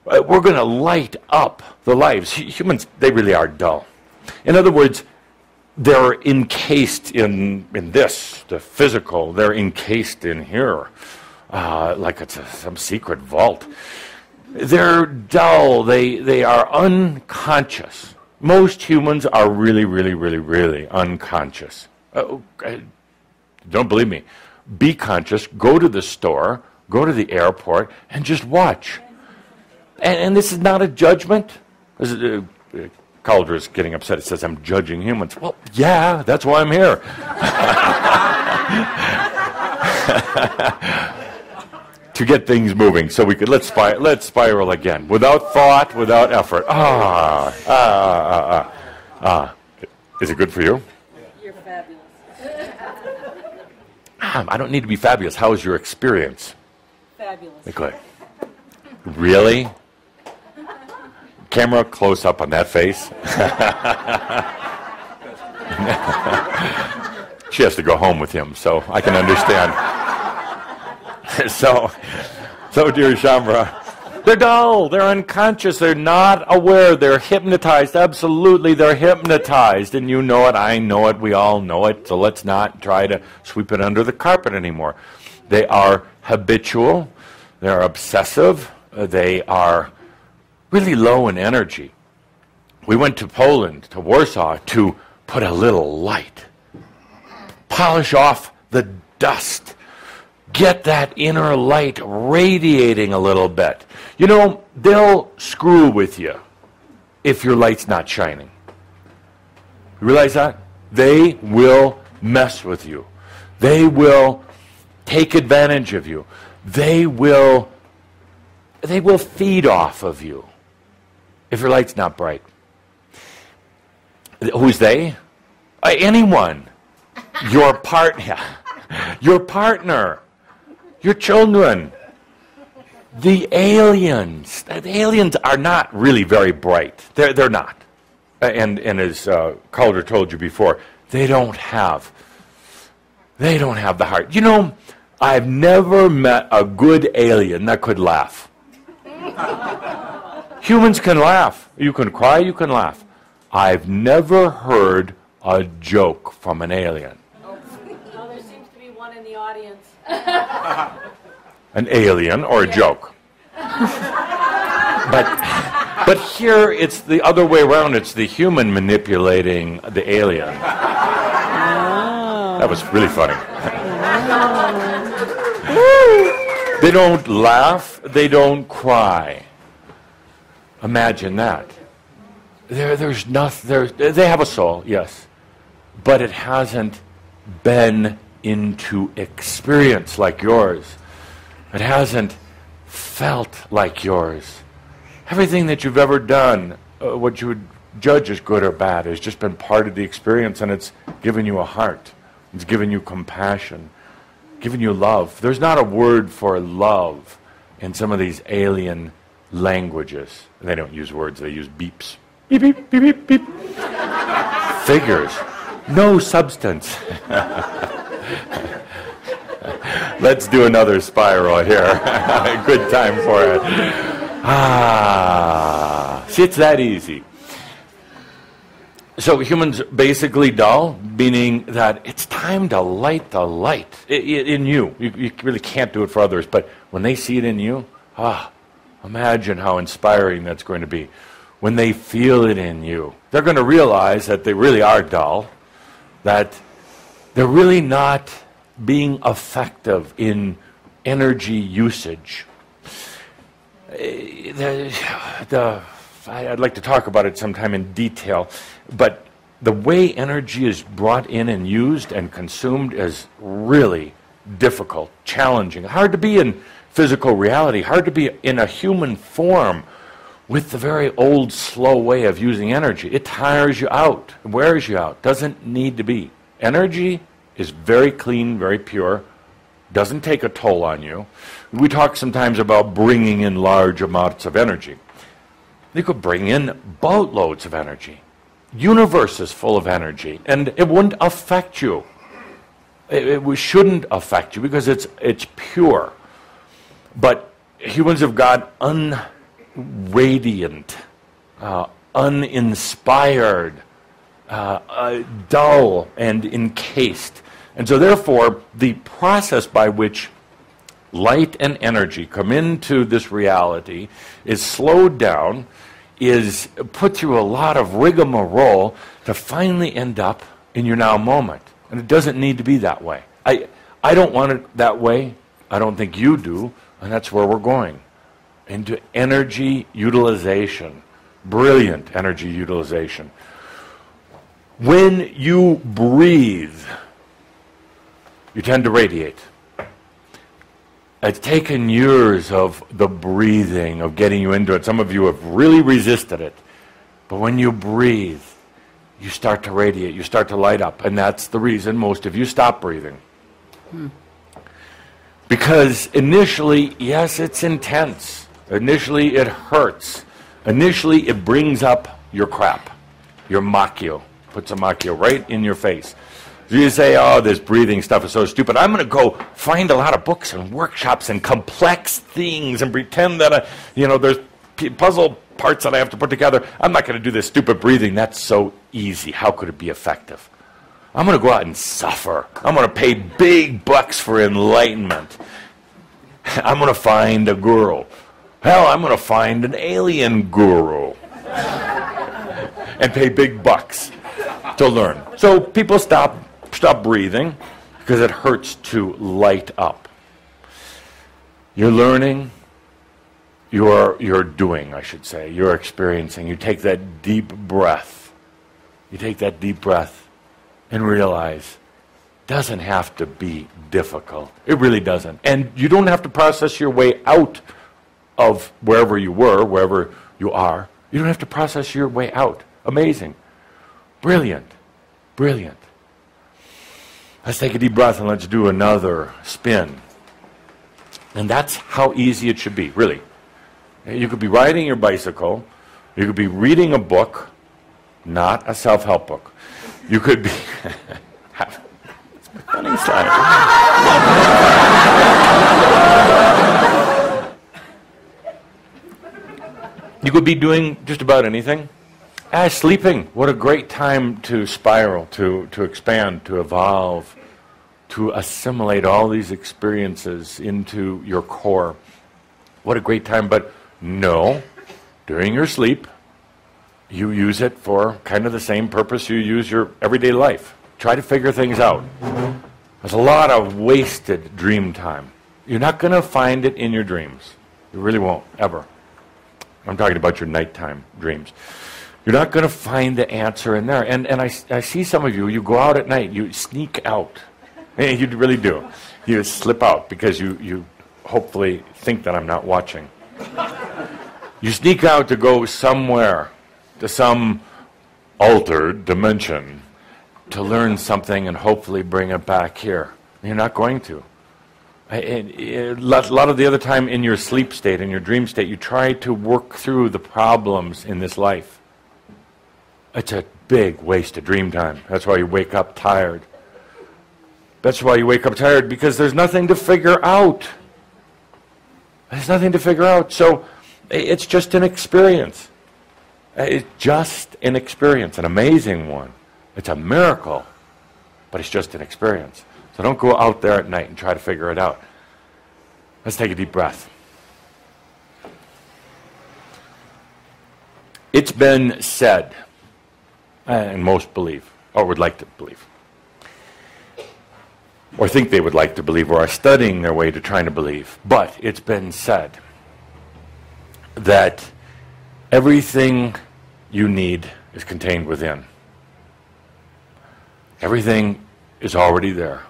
We're going to light up the lives. Humans, they really are dull. In other words, they're encased in this, the physical. They're encased in here, like it's some secret vault. They're dull. They are unconscious. Most humans are really, really, really, really unconscious. Don't believe me. Be conscious. Go to the store. Go to the airport and just watch. And this is not a judgment. Calder's getting upset. It says I'm judging humans. Well, yeah, that's why I'm here. To get things moving, so we could let's spiral again, without thought, without effort. Is it good for you? I don't need to be fabulous. How was your experience? Fabulous. Good. Really? Camera close up on that face. She has to go home with him, so I can understand. so dear Shambra, they're dull, they're unconscious, they're not aware, they're hypnotized. Absolutely, they're hypnotized. And you know it, I know it, we all know it, so let's not try to sweep it under the carpet anymore. They are habitual, they're obsessive, they are really low in energy. We went to Poland, to Warsaw, to put a little light. Polish off the dust. Get that inner light radiating a little bit. You know, they'll screw with you if your light's not shining. You realize that? They will mess with you. They will take advantage of you. They will feed off of you if your light's not bright. Who's they? Anyone. Your partner. Your partner. Your children. The aliens. The aliens are not really very bright. They're not. And as Calder told you before, they don't have the heart. You know, I've never met a good alien that could laugh. Humans can laugh. You can cry, you can laugh. I've never heard a joke from an alien. Oh, there seems to be one in the audience. An alien or a joke. But here it's the other way around. It's the human manipulating the alien. That was really funny. They don't laugh. They don't cry. Imagine that. There's nothing. They have a soul, yes, but it hasn't been into experience like yours. It hasn't felt like yours. Everything that you've ever done, what you would judge as good or bad, has just been part of the experience, and it's given you a heart. It's given you compassion, given you love. There's not a word for love in some of these alien languages. They don't use words, they use beeps. Beep, beep, beep, beep, beep. Figures. No substance. Let's do another spiral here. Good time for it. See, it's that easy. So humans basically dull, meaning that it's time to light the light in you. You really can't do it for others, but when they see it in you, imagine how inspiring that's going to be. When they feel it in you, they're going to realize that they really are dull, that they're really not being effective in energy usage. I'd like to talk about it sometime in detail, but the way energy is brought in and used and consumed is really difficult, challenging, hard to be in physical reality, hard to be in a human form with the very old, slow way of using energy. It tires you out, wears you out, doesn't need to be. Energy is very clean, very pure, doesn't take a toll on you. We talk sometimes about bringing in large amounts of energy. You could bring in boatloads of energy. Universe is full of energy, and it wouldn't affect you. It shouldn't affect you because it's pure. But humans have got unradiant, uninspired, dull, and encased. And so therefore, the process by which light and energy come into this reality is slowed down, is put through a lot of rigmarole to finally end up in your now moment. And it doesn't need to be that way. I don't want it that way. I don't think you do. And that's where we're going. Into energy utilization. Brilliant energy utilization. When you breathe, you tend to radiate. It's taken years of the breathing, of getting you into it. Some of you have really resisted it. But when you breathe, you start to radiate, you start to light up. And that's the reason most of you stop breathing. Because initially, yes, it's intense. Initially, it hurts. Initially, it brings up your crap, your makyo. Puts a makyo right in your face. So you say, oh, this breathing stuff is so stupid. I'm going to go find a lot of books and workshops and complex things and pretend that, there's puzzle parts that I have to put together. I'm not going to do this stupid breathing. That's so easy. How could it be effective? I'm going to go out and suffer. I'm going to pay big bucks for enlightenment. I'm going to find a guru. Hell, I'm going to find an alien guru and pay big bucks to learn. So people stop breathing because it hurts to light up. You're learning, you're doing, I should say. You're experiencing. You take that deep breath. You take that deep breath and realize it doesn't have to be difficult. It really doesn't. And you don't have to process your way out of wherever you were, wherever you are. You don't have to process your way out. Amazing. Brilliant. Brilliant. Let's take a deep breath and let's do another spin. And that's how easy it should be, really. You could be riding your bicycle. You could be reading a book, not a self-help book. You could be... It's a funny slide. You could be doing just about anything. Sleeping. What a great time to spiral, to expand, to evolve, to assimilate all these experiences into your core. What a great time. But no, during your sleep, you use it for kind of the same purpose you use your everyday life. Try to figure things out. There's a lot of wasted dream time. You're not going to find it in your dreams. You really won't, ever. I'm talking about your nighttime dreams. You're not going to find the answer in there. And I see some of you, you go out at night, you sneak out. You really do. You slip out because you hopefully think that I'm not watching. You sneak out to go somewhere, to some altered dimension, to learn something and hopefully bring it back here. You're not going to. A lot of the other time in your sleep state, in your dream state, you try to work through the problems in this life. It's a big waste of dream time. That's why you wake up tired. That's why you wake up tired, because there's nothing to figure out. There's nothing to figure out. So it's just an experience. It's just an experience, an amazing one. It's a miracle, but it's just an experience. So don't go out there at night and try to figure it out. Let's take a deep breath. It's been said, and most believe, or would like to believe, or think they would like to believe, or are studying their way to trying to believe, but it's been said that everything you need is contained within. Everything is already there.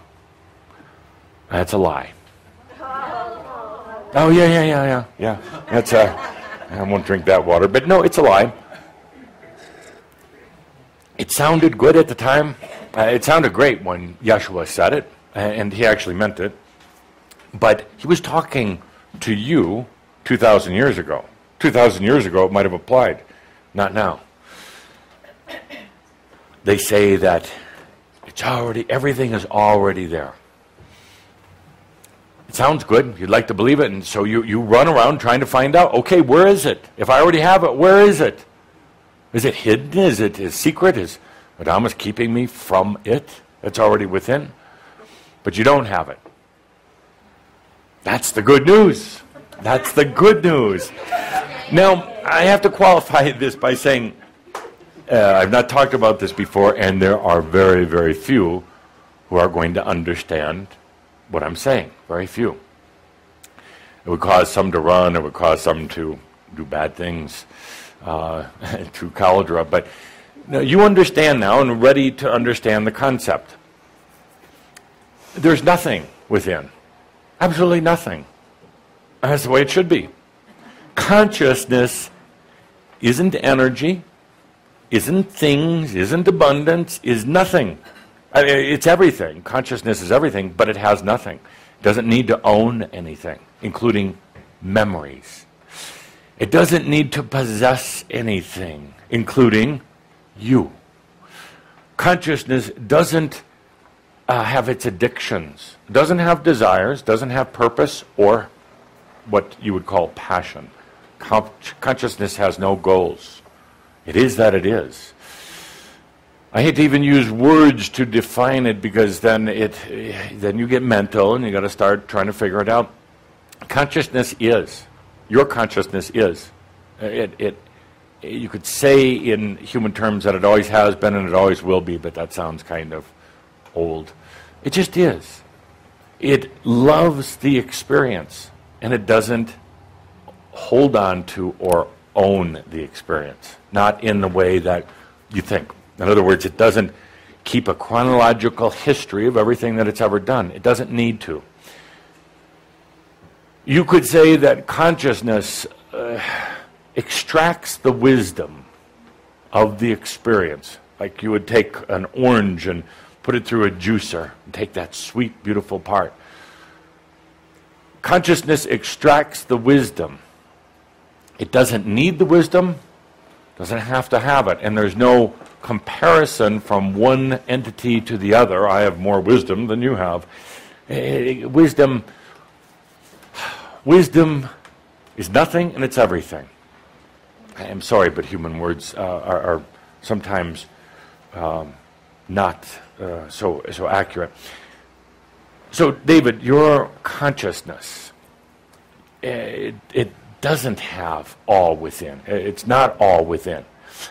That's a lie. Oh, yeah. That's I won't drink that water, but no, it's a lie. It sounded good at the time. It sounded great when Yeshua said it, and he actually meant it. But he was talking to you 2,000 years ago. 2,000 years ago, it might have applied. Not now. They say that everything is already there. It sounds good. You'd like to believe it, and so you run around trying to find out, okay, where is it? If I already have it, where is it? Is it hidden? Is it a secret? Is Adamus keeping me from it? It's already within. But you don't have it. That's the good news. That's the good news. Now, I have to qualify this by saying, I've not talked about this before, and there are very, very few who are going to understand what I'm saying. Very few. It would cause some to run. It would cause some to do bad things. To cholera, but you understand now and are ready to understand the concept. There's nothing within. Absolutely nothing. That's the way it should be. Consciousness isn't energy. isn't things, isn't abundance, is nothing. I mean, it's everything. Consciousness is everything, but it has nothing. It doesn't need to own anything, including memories. It doesn't need to possess anything, including you. Consciousness doesn't have its addictions, doesn't have desires, doesn't have purpose, or what you would call passion. Consciousness has no goals. It is that it is. I hate to even use words to define it, because then you get mental and you got to start trying to figure it out. Consciousness is. Your consciousness is. You could say in human terms that it always has been and it always will be, but that sounds kind of old. It just is. It loves the experience, and it doesn't hold on to or own the experience, not in the way that you think. In other words, it doesn't keep a chronological history of everything that it's ever done. It doesn't need to. You could say that consciousness extracts the wisdom of the experience, like you would take an orange and put it through a juicer and take that sweet, beautiful part. Consciousness extracts the wisdom. It doesn't need the wisdom, doesn't have to have it, and there's no comparison from one entity to the other. I have more wisdom than you have. Wisdom is nothing and it's everything. I am sorry, but human words are sometimes not so accurate. So, David, your consciousness, it doesn't have all within. It's not all within.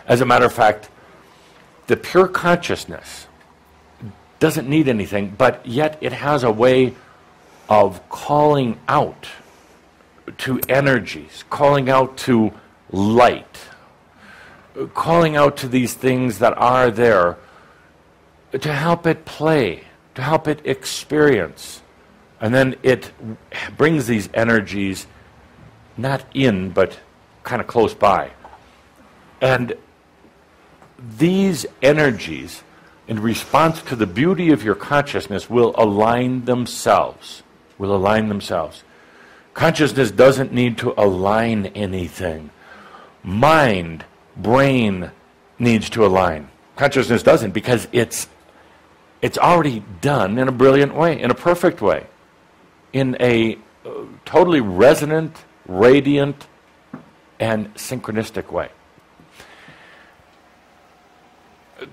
As a matter of fact, the pure consciousness doesn't need anything, but yet it has a way of calling out to energies, calling out to light, calling out to these things that are there to help it play, to help it experience. And then it brings these energies not in, but kind of close by. And these energies, in response to the beauty of your consciousness, will align themselves. Consciousness doesn't need to align anything. Mind, brain needs to align. Consciousness doesn't, because it's already done in a brilliant way, in a perfect way, in a totally resonant, radiant, and synchronistic way.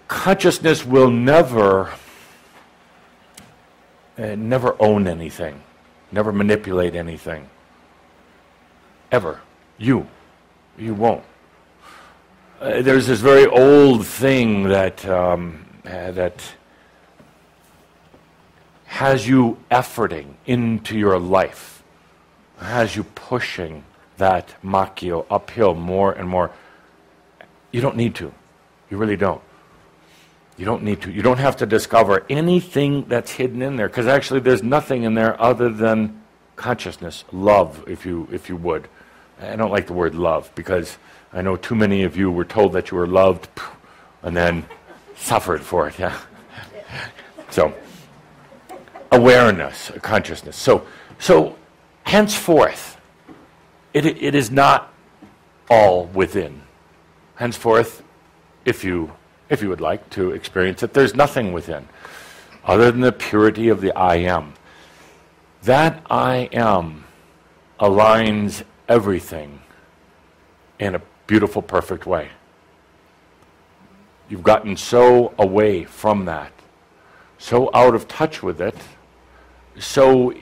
Consciousness will never own anything, never manipulate anything, ever. You won't. There's this very old thing that has you efforting into your life, has you pushing that machio uphill more and more. You don't need to. You really don't. You don't need to. You don't have to discover anything that's hidden in there, because actually there's nothing in there other than consciousness, love, if you would. I don't like the word love, because I know too many of you were told that you were loved and then suffered for it. Yeah. So, awareness, consciousness. So henceforth, it is not all within. Henceforth, if you would like to experience it, there's nothing within other than the purity of the I am. That I am aligns everything in a beautiful, perfect way. You've gotten so away from that, so out of touch with it, so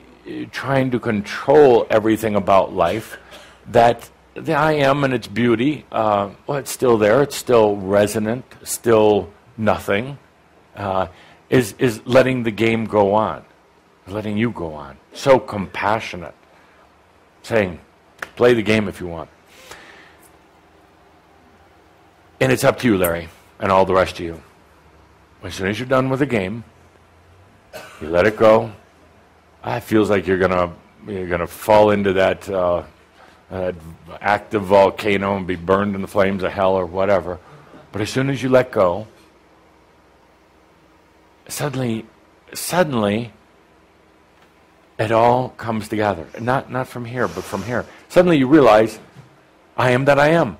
trying to control everything about life, that the I am and its beauty, well, it's still there, it's still resonant, still nothing, is letting the game go on, letting you go on. So compassionate, saying, play the game if you want. And it's up to you, Larry, and all the rest of you. As soon as you're done with the game, you let it go. It feels like you're gonna fall into that active volcano and be burned in the flames of hell or whatever. But as soon as you let go, suddenly, it all comes together. Not from here, but from here. Suddenly you realize, I am that I am.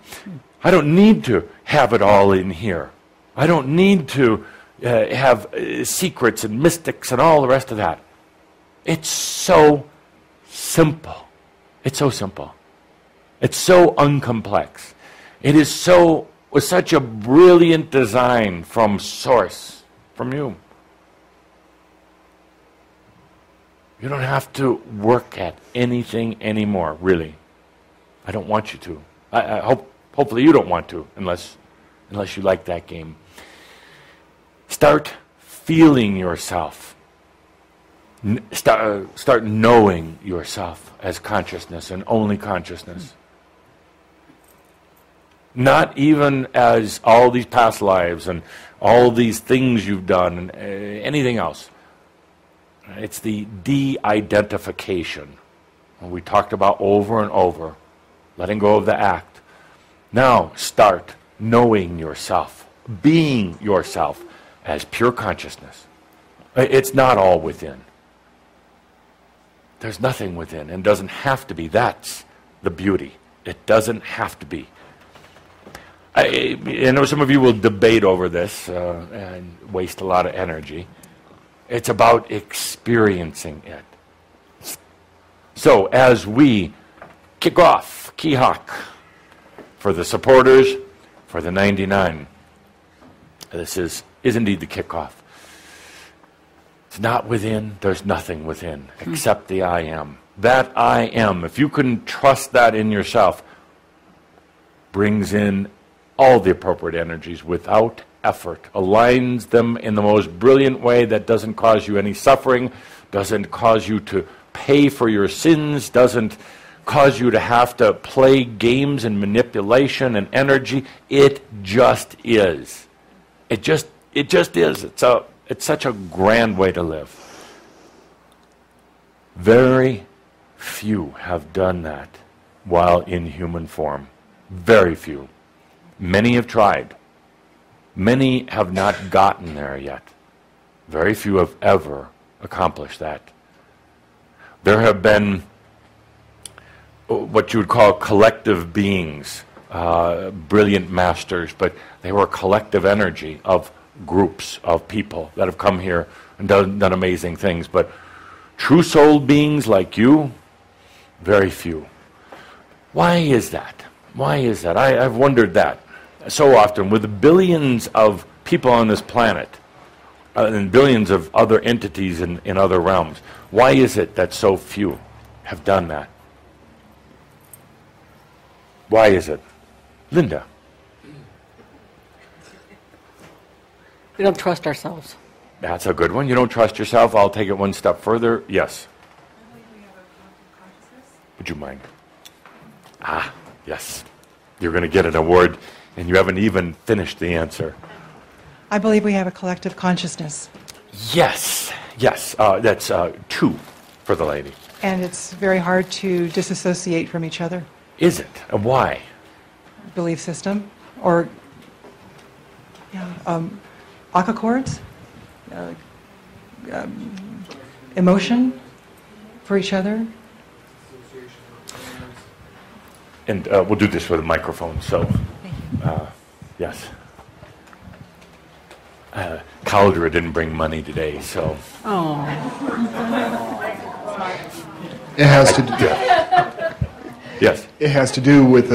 I don't need to have it all in here. I don't need to have secrets and mystics and all the rest of that. It's so simple. It's so simple. It's so uncomplex. It is such a brilliant design from Source, from you. You don't have to work at anything anymore, really. I don't want you to. Hopefully you don't want to, unless you like that game. Start feeling yourself. Start knowing yourself as consciousness and only consciousness. Not even as all these past lives and all these things you've done and anything else. It's the de-identification. We talked about over and over. Letting go of the act. Now start knowing yourself, being yourself as pure consciousness. It's not all within. There's nothing within, and doesn't have to be. That's the beauty. It doesn't have to be. I know some of you will debate over this and waste a lot of energy. It's about experiencing it. So as we kick off, kihak, for the supporters, for the 99, this is indeed the kickoff. It's not within, there's nothing within, except the I am. That I am, if you can trust that in yourself, brings in all the appropriate energies without effort, aligns them in the most brilliant way that doesn't cause you any suffering, doesn't cause you to pay for your sins, doesn't cause you to have to play games and manipulation and energy. It just is. It just is. It's such a grand way to live. Very few have done that while in human form. Very few. Many have tried. Many have not gotten there yet. Very few have ever accomplished that. There have been what you would call collective beings, brilliant masters, but they were a collective energy of groups of people that have come here and done amazing things. But true soul beings like you, very few. Why is that? Why is that? I've wondered that so often. With the billions of people on this planet and billions of other entities in other realms, why is it that so few have done that? Why is it? Linda. We don't trust ourselves. That's a good one. You don't trust yourself. I'll take it one step further. Yes. Would you mind? Ah, yes. You're going to get an award, and you haven't even finished the answer. I believe we have a collective consciousness. Yes. Yes. That's 2 for the lady. And it's very hard to disassociate from each other. Is it? Why? Belief system, or aka chords, emotion for each other. And we'll do this with a microphone, so, yes. Caldera didn't bring money today, so. Oh. It has to do, Yes. it has to do with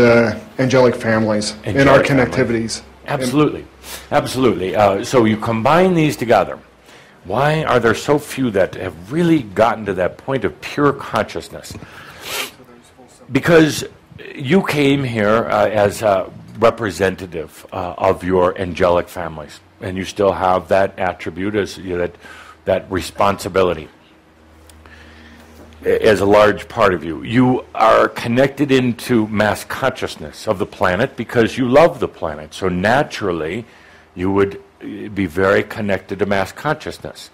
angelic families and our connectivities. Absolutely. Absolutely. So you combine these together. Why are there so few that have really gotten to that point of pure consciousness? Because you came here as a representative of your angelic families, and you still have that attribute as that responsibility as a large part of you. You are connected into mass consciousness of the planet because you love the planet. So naturally, you would be very connected to mass consciousness.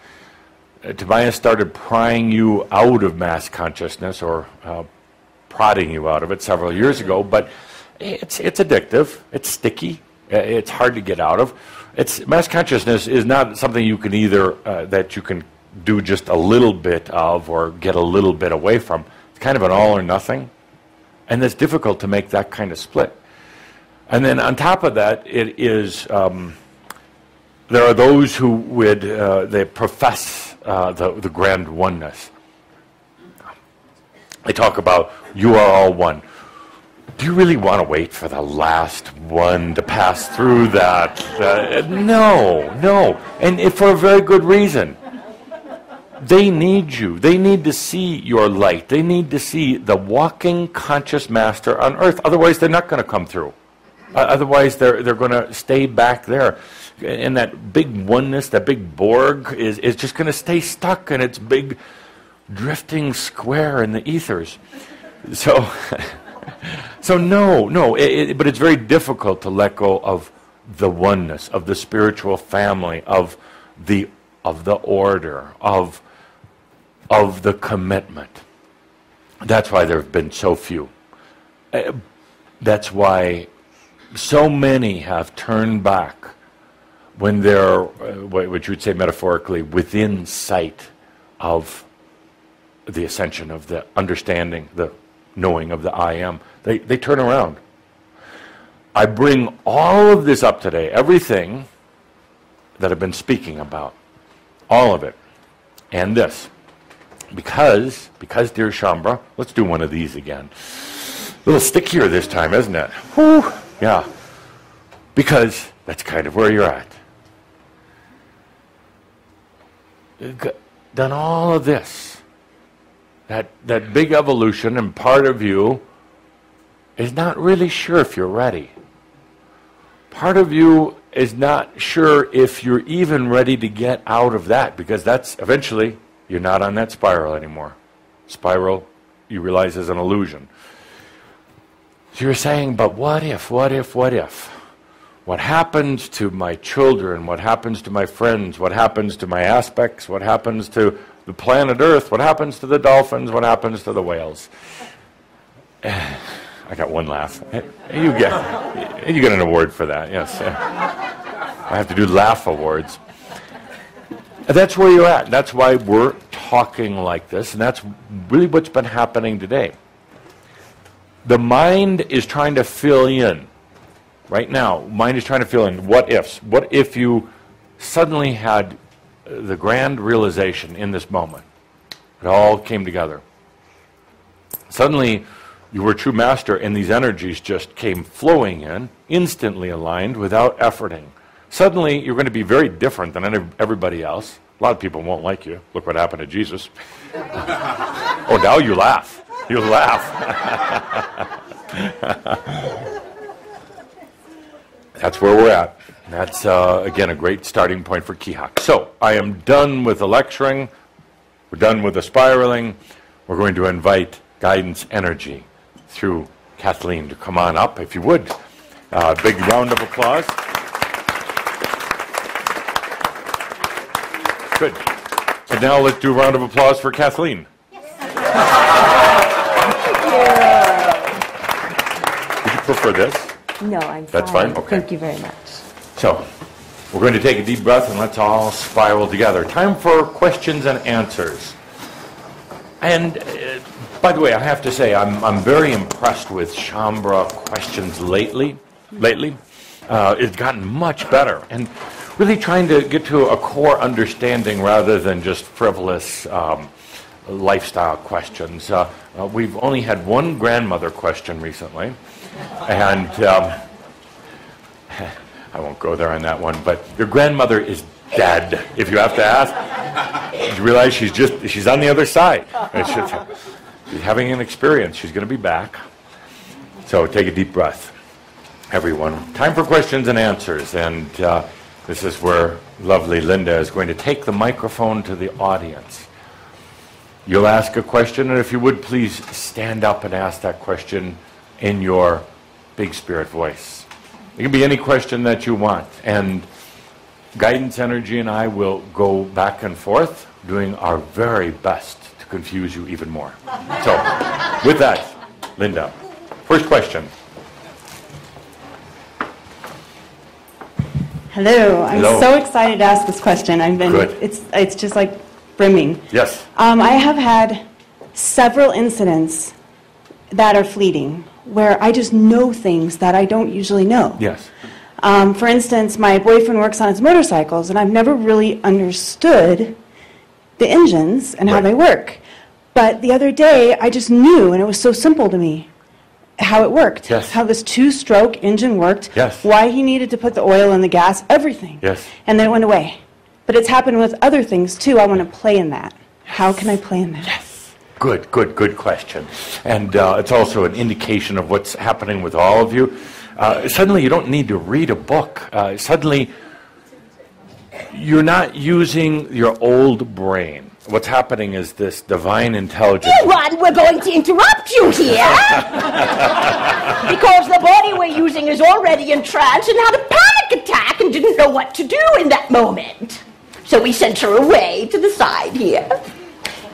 Tobias started prying you out of mass consciousness, or prodding you out of it several years ago, but it's addictive, it's sticky, It's hard to get out of. Mass consciousness is not something you can either, that you can do just a little bit of or get a little bit away from. It's kind of an all or nothing. And it's difficult to make that kind of split. And then on top of that, it is, there are those who would, they profess the grand oneness. They talk about, you are all one. Do you really want to wait for the last one to pass through that? No. And for a very good reason. They need you. They need to see your light. They need to see the walking conscious master on earth. Otherwise, they're not going to come through. Otherwise, they're going to stay back there. And that big oneness, that big Borg, is just going to stay stuck in its big drifting square in the ethers. So no. But it's very difficult to let go of the oneness, of the spiritual family, of the order, of the commitment. That's why there have been so few. That's why so many have turned back when they're, what you would say metaphorically, within sight of the ascension, of the understanding, the knowing of the I am. They turn around. I bring all of this up today, everything that I've been speaking about, all of it, and this, because dear Shambra, let's do one of these again. A little stickier this time, isn't it? Whew, yeah. Because that's kind of where you're at. Done all of this, that big evolution, and part of you is not really sure if you're ready. Part of you is not sure if you're even ready to get out of that, because that's eventually, you're not on that spiral anymore. Spiral, you realize, is an illusion. So you're saying, but what if? What happens to my children? What happens to my friends? What happens to my aspects? What happens to the planet Earth? What happens to the dolphins? What happens to the whales? I got one laugh. You get an award for that, yes. I have to do laugh awards. That's where you're at. That's why we're talking like this, and that's really what's been happening today. The mind is trying to fill in. Right now, mind is trying to fill in what ifs. What if you suddenly had the grand realization in this moment? It all came together. Suddenly, you were true master, and these energies just came flowing in, instantly aligned, without efforting. Suddenly, you're going to be very different than everybody else. A lot of people won't like you. Look what happened to Jesus. Oh, now you laugh. You laugh. That's where we're at. That's, again, a great starting point for Kihak. So, I am done with the lecturing. We're done with the spiraling. We're going to invite guidance energy through Kathleen to come on up, if you would. Big round of applause. Good. And now let's do a round of applause for Kathleen. Yes. Would you prefer this? No, I'm fine. That's fine? Okay. Thank you very much. So, we're going to take a deep breath and let's all spiral together. Time for questions and answers. And by the way, I have to say, I'm very impressed with Shambra questions lately. It's gotten much better. And really trying to get to a core understanding rather than just frivolous lifestyle questions. We've only had one grandmother question recently. And I won't go there on that one, but your grandmother is dead, if you have to ask. You realize she's on the other side. She's having an experience. She's going to be back. So take a deep breath, everyone. Time for questions and answers. And this is where lovely Linda is going to take the microphone to the audience. You'll ask a question, and if you would, please stand up and ask that question in your big spirit voice. It can be any question that you want. And Guidance Energy and I will go back and forth, doing our very best to confuse you even more. So, with that, Linda, first question. Hello. I'm Hello. so excited to ask this question. Good. It's just like brimming. Yes. I have had several incidents that are fleeting where I just know things that I don't usually know. Yes. For instance, my boyfriend works on his motorcycles, and I've never really understood the engines and how Right. they work. But the other day, I just knew, and it was so simple to me, how it worked. Yes. How this two-stroke engine worked. Yes. Why he needed to put the oil in the gas, everything. Yes. And then it went away. But it's happened with other things, too. I want to play in that. How can I play in that? Yes. Good question. And it's also an indication of what's happening with all of you. Suddenly you don't need to read a book. Suddenly you're not using your old brain. What's happening is this divine intelligence. Ron, we're going to interrupt you here. Because the body we're using is already in trance and had a panic attack and didn't know what to do in that moment. So we sent her away to the side here.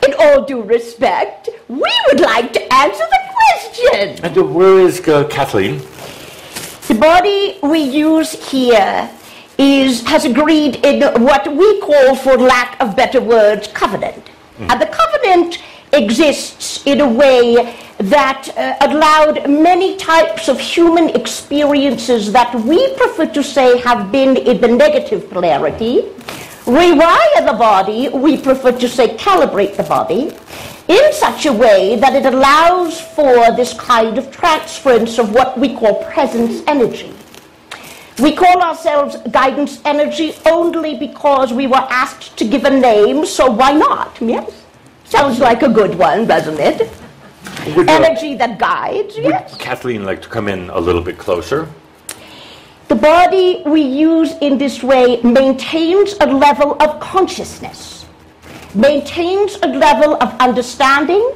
In all due respect, we would like to answer the question. And where is Kathleen? The body we use here has agreed in what we call, for lack of better words, covenant. And the covenant exists in a way that allowed many types of human experiences that we prefer to say have been in the negative polarity, rewire the body, we prefer to say calibrate the body, in such a way that it allows for this kind of transference of what we call presence energy. We call ourselves guidance energy only because we were asked to give a name, so why not? Yes? Sounds like a good one, doesn't it? Energy that guides, yes? Would Kathleen like to come in a little bit closer? The body we use in this way maintains a level of consciousness, maintains a level of understanding.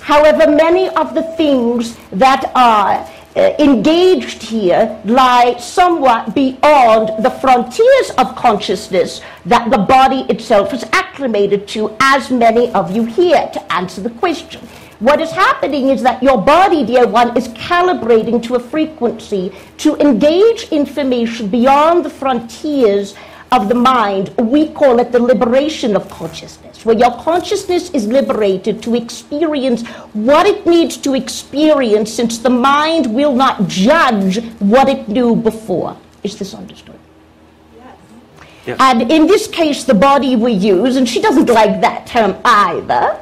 However, many of the things that are engaged here lie somewhat beyond the frontiers of consciousness that the body itself is acclimated to, as many of you here, to answer the question. What is happening is that your body, dear one, is calibrating to a frequency to engage information beyond the frontiers of the mind. We call it the liberation of consciousness, where your consciousness is liberated to experience what it needs to experience, since the mind will not judge what it knew before. Is this understood? Yes. And in this case, the body we use, and she doesn't like that term either,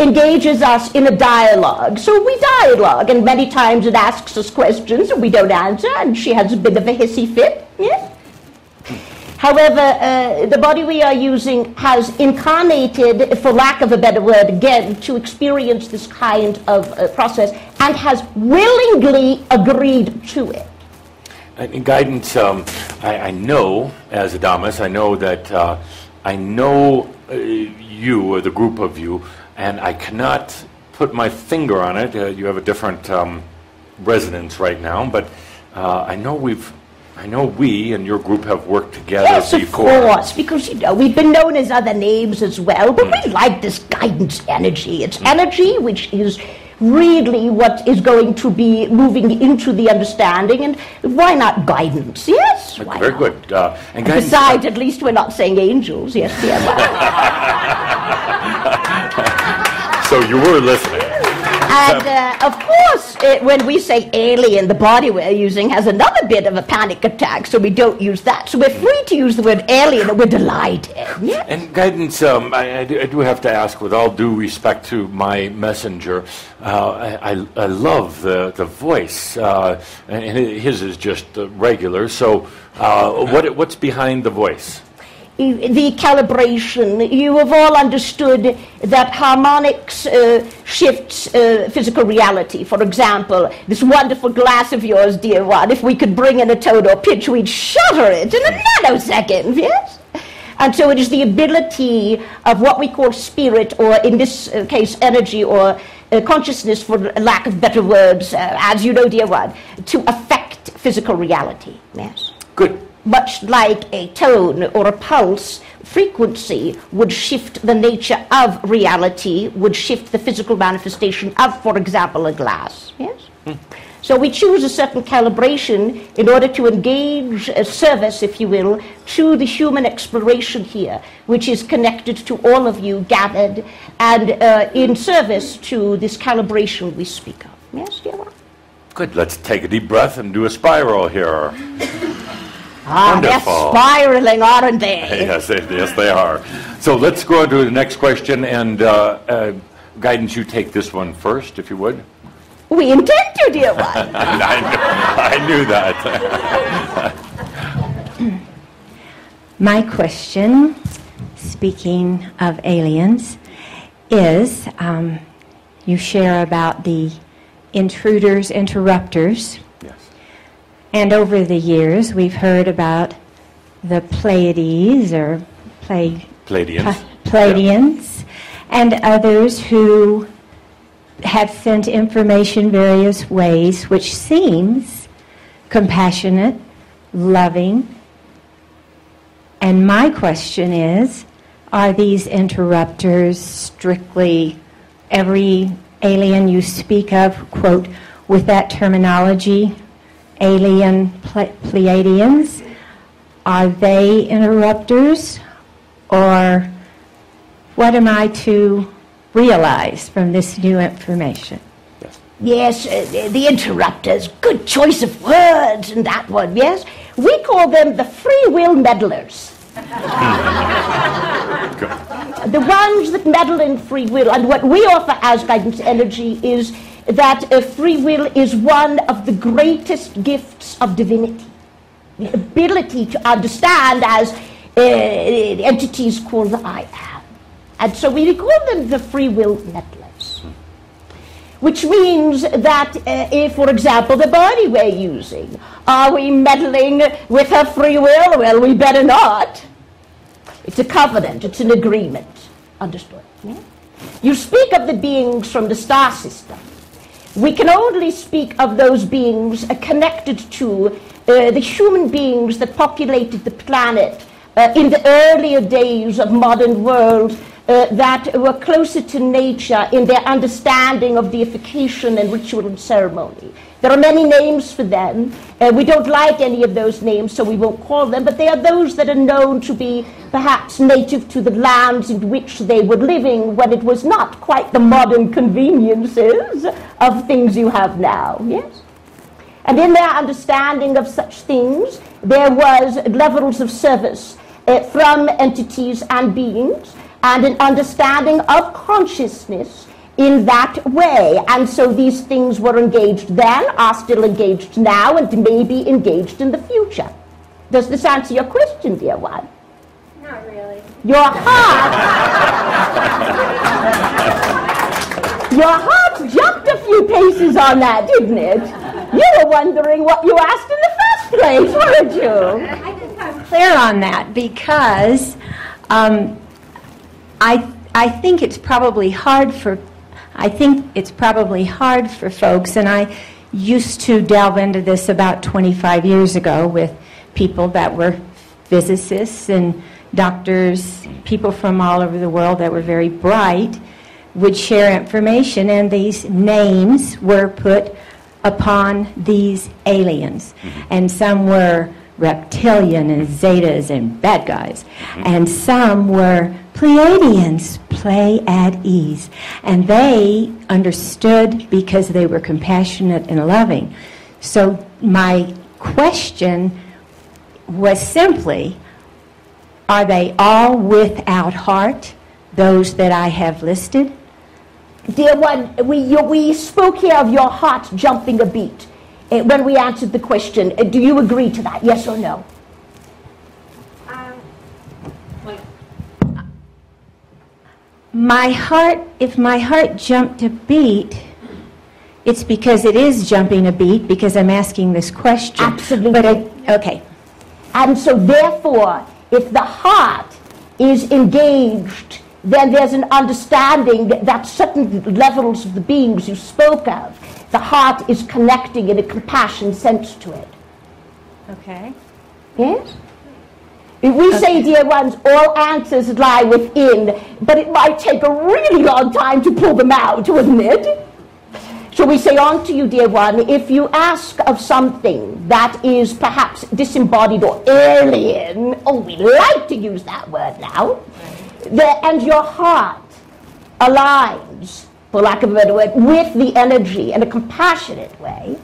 engages us in a dialogue. So we dialogue, and many times it asks us questions and we don't answer, and she has a bit of a hissy fit. Yes? However, the body we are using has incarnated, for lack of a better word again, to experience this kind of process, and has willingly agreed to it. In guidance, I know, as Adamus, I know that I know you, or the group of you, and I cannot put my finger on it. You have a different resonance right now, but I know we and your group have worked together before. Yes, of course, because, you know, we've been known as other names as well, but we like this guidance energy. It's energy which is really what is going to be moving into the understanding, and why not guidance? Yes, why Very not? good. And guidance, besides, at least we're not saying angels. Yes, yeah. So you were listening. And of course, when we say alien, the body we're using has another bit of a panic attack, so we don't use that. So we're free to use the word alien, and we're delighted. Yes? And guidance, I do have to ask, with all due respect to my messenger, I love the voice, and his is just regular. So what's behind the voice? The calibration. You have all understood that harmonics shifts physical reality. For example, this wonderful glass of yours, dear one, if we could bring in a tone or pitch, we'd shatter it in a nanosecond, yes? And so it is the ability of what we call spirit, or in this case energy, or consciousness, for lack of better words, as you know, dear one, to affect physical reality, yes? Good. Much like a tone or a pulse, frequency would shift the nature of reality, would shift the physical manifestation of, for example, a glass. Yes? So we choose a certain calibration in order to engage a service, if you will, to the human exploration here, which is connected to all of you gathered and in service to this calibration we speak of. Yes, dear one? Good. Let's take a deep breath and do a spiral here. Ah, they're spiraling, aren't they? Yes, yes, they are. So let's go on to the next question, and Guidance, you take this one first, if you would. We intend to, dear one. I knew that. My question, speaking of aliens, is you share about the intruders, interrupters. Yes. And over the years, we've heard about the Pleiades or Pleiadians, and others who have sent information various ways, which seems compassionate, loving. And my question is, are these interrupters strictly every alien you speak of, quote, with that terminology, alien Pleiadians? Are they interrupters? Or what am I to realize from this new information? Yes, the interrupters. Good choice of words in that one, yes? We call them the free will meddlers. The ones that meddle in free will. And what we offer as guidance energy is that free will is one of the greatest gifts of divinity. The ability to understand as entities called the I am. And so we call them the free will meddlers. Which means that if, for example, the body we're using, are we meddling with her free will? Well, we better not. It's a covenant, it's an agreement. Understood? Yeah? You speak of the beings from the star system. We can only speak of those beings connected to the human beings that populated the planet in the earlier days of modern world, that were closer to nature in their understanding of deification and ritual and ceremony. There are many names for them. We don't like any of those names, so we won't call them, but they are those that are known to be perhaps native to the lands in which they were living when it was not quite the modern conveniences of things you have now, yes? And in their understanding of such things, there was levels of service from entities and beings, and an understanding of consciousness in that way. And so these things were engaged then, are still engaged now, and may be engaged in the future. Does this answer your question, dear one? Not really. Your heart jumped a few paces on that, didn't it? You were wondering what you asked in the first place, weren't you? I think I'm clear on that because I think it's probably hard for folks, and I used to delve into this about 25 years ago with people that were physicists and doctors, people from all over the world that were very bright, would share information, and these names were put upon these aliens. And some were reptilian and zetas and bad guys, and some were Pleiadians, play at ease. And they understood because they were compassionate and loving. So my question was simply, are they all without heart, those that I have listed? Dear one, we spoke here of your heart jumping a beat when we answered the question. Do you agree to that, yes or no? If my heart jumped a beat, it's because it is jumping a beat because I'm asking this question. Absolutely. Okay. And so therefore, if the heart is engaged, then there's an understanding that certain levels of the beings you spoke of, the heart is connecting in a compassion sense to it. Okay. Yes? We say, dear ones, all answers lie within, but it might take a really long time to pull them out, wouldn't it? So we say on to you, dear one, if you ask of something that is perhaps disembodied or alien, oh, we like to use that word now, and your heart aligns, for lack of a better word, with the energy in a compassionate way,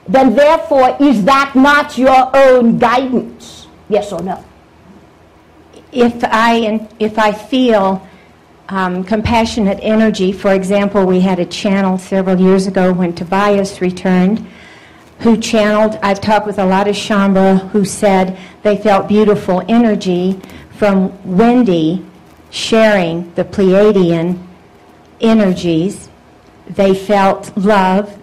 then therefore is that not your own guidance? Yes or no? If I feel compassionate energy, for example, we had a channel several years ago when Tobias returned, who channeled, I've talked with a lot of Shambha who said they felt beautiful energy from Wendy sharing the Pleiadian energies. They felt love,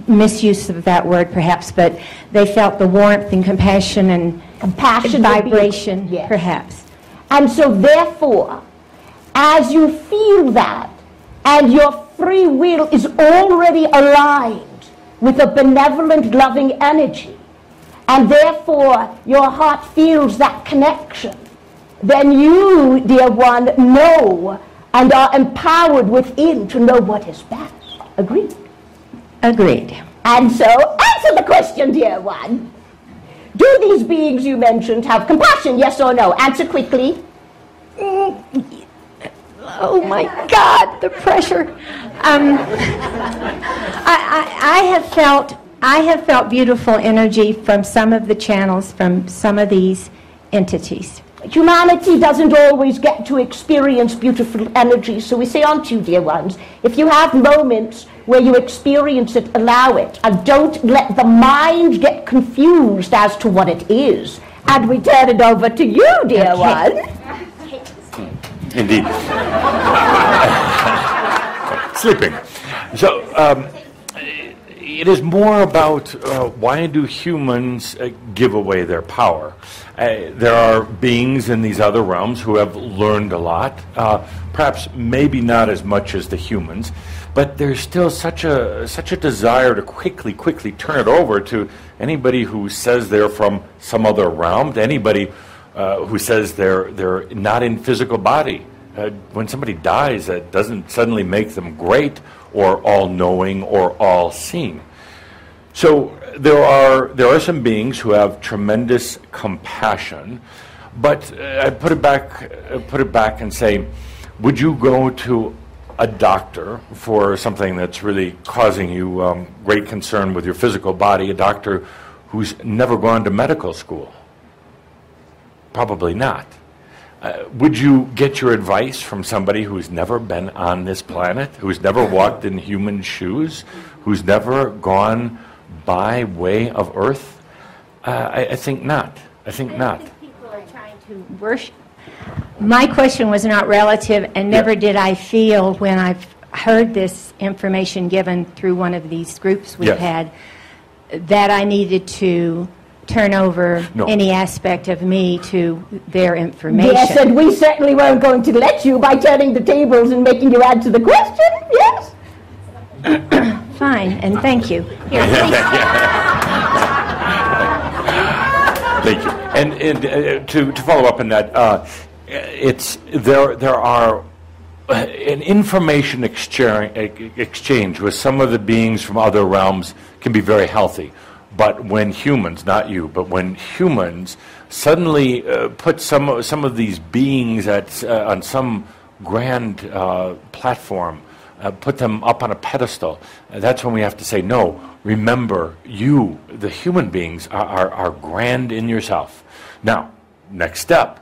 misuse of that word perhaps, but they felt the warmth and compassion and vibration, yes, perhaps. And so therefore, as you feel that, and your free will is already aligned with a benevolent, loving energy, and therefore your heart feels that connection, then you, dear one, know and are empowered within to know what is best. Agreed? Agreed. And so, answer the question, dear one. Do these beings you mentioned have compassion, yes or no? Answer quickly. Oh my God, the pressure. I have felt beautiful energy from some of the channels, from some of these entities. Humanity doesn't always get to experience beautiful energy, so we say on to you, dear ones, if you have moments where you experience it, allow it, and don't let the mind get confused as to what it is. And we turn it over to you, dear one. Indeed. Sleeping. So, it is more about why do humans give away their power? There are beings in these other realms who have learned a lot, perhaps maybe not as much as the humans, but there's still such a desire to quickly turn it over to anybody who says they're from some other realm, to anybody who says they're not in physical body. When somebody dies, that doesn't suddenly make them great or all-knowing or all-seeing. So there are some beings who have tremendous compassion, but I put it back and say, would you go to a doctor for something that's really causing you great concern with your physical body, a doctor who's never gone to medical school? Probably not. Would you get your advice from somebody who's never been on this planet, who's never walked in human shoes, who's never gone by way of Earth? I think not. I think not. People are trying to worship. My question was not relative, and never did I feel when I've heard this information given through one of these groups we've had that I needed to turn over any aspect of me to their information. Yes, and we certainly weren't going to let you by turning the tables and making you answer the question, yes? Fine, and thank you. Here, thank you. And to follow up on that, there are an information exchange with some of the beings from other realms can be very healthy. But when humans, not you, but when humans suddenly put some of these beings on some grand platform, put them up on a pedestal, that's when we have to say, no, remember, you, the human beings, are grand in yourself. Now, next step,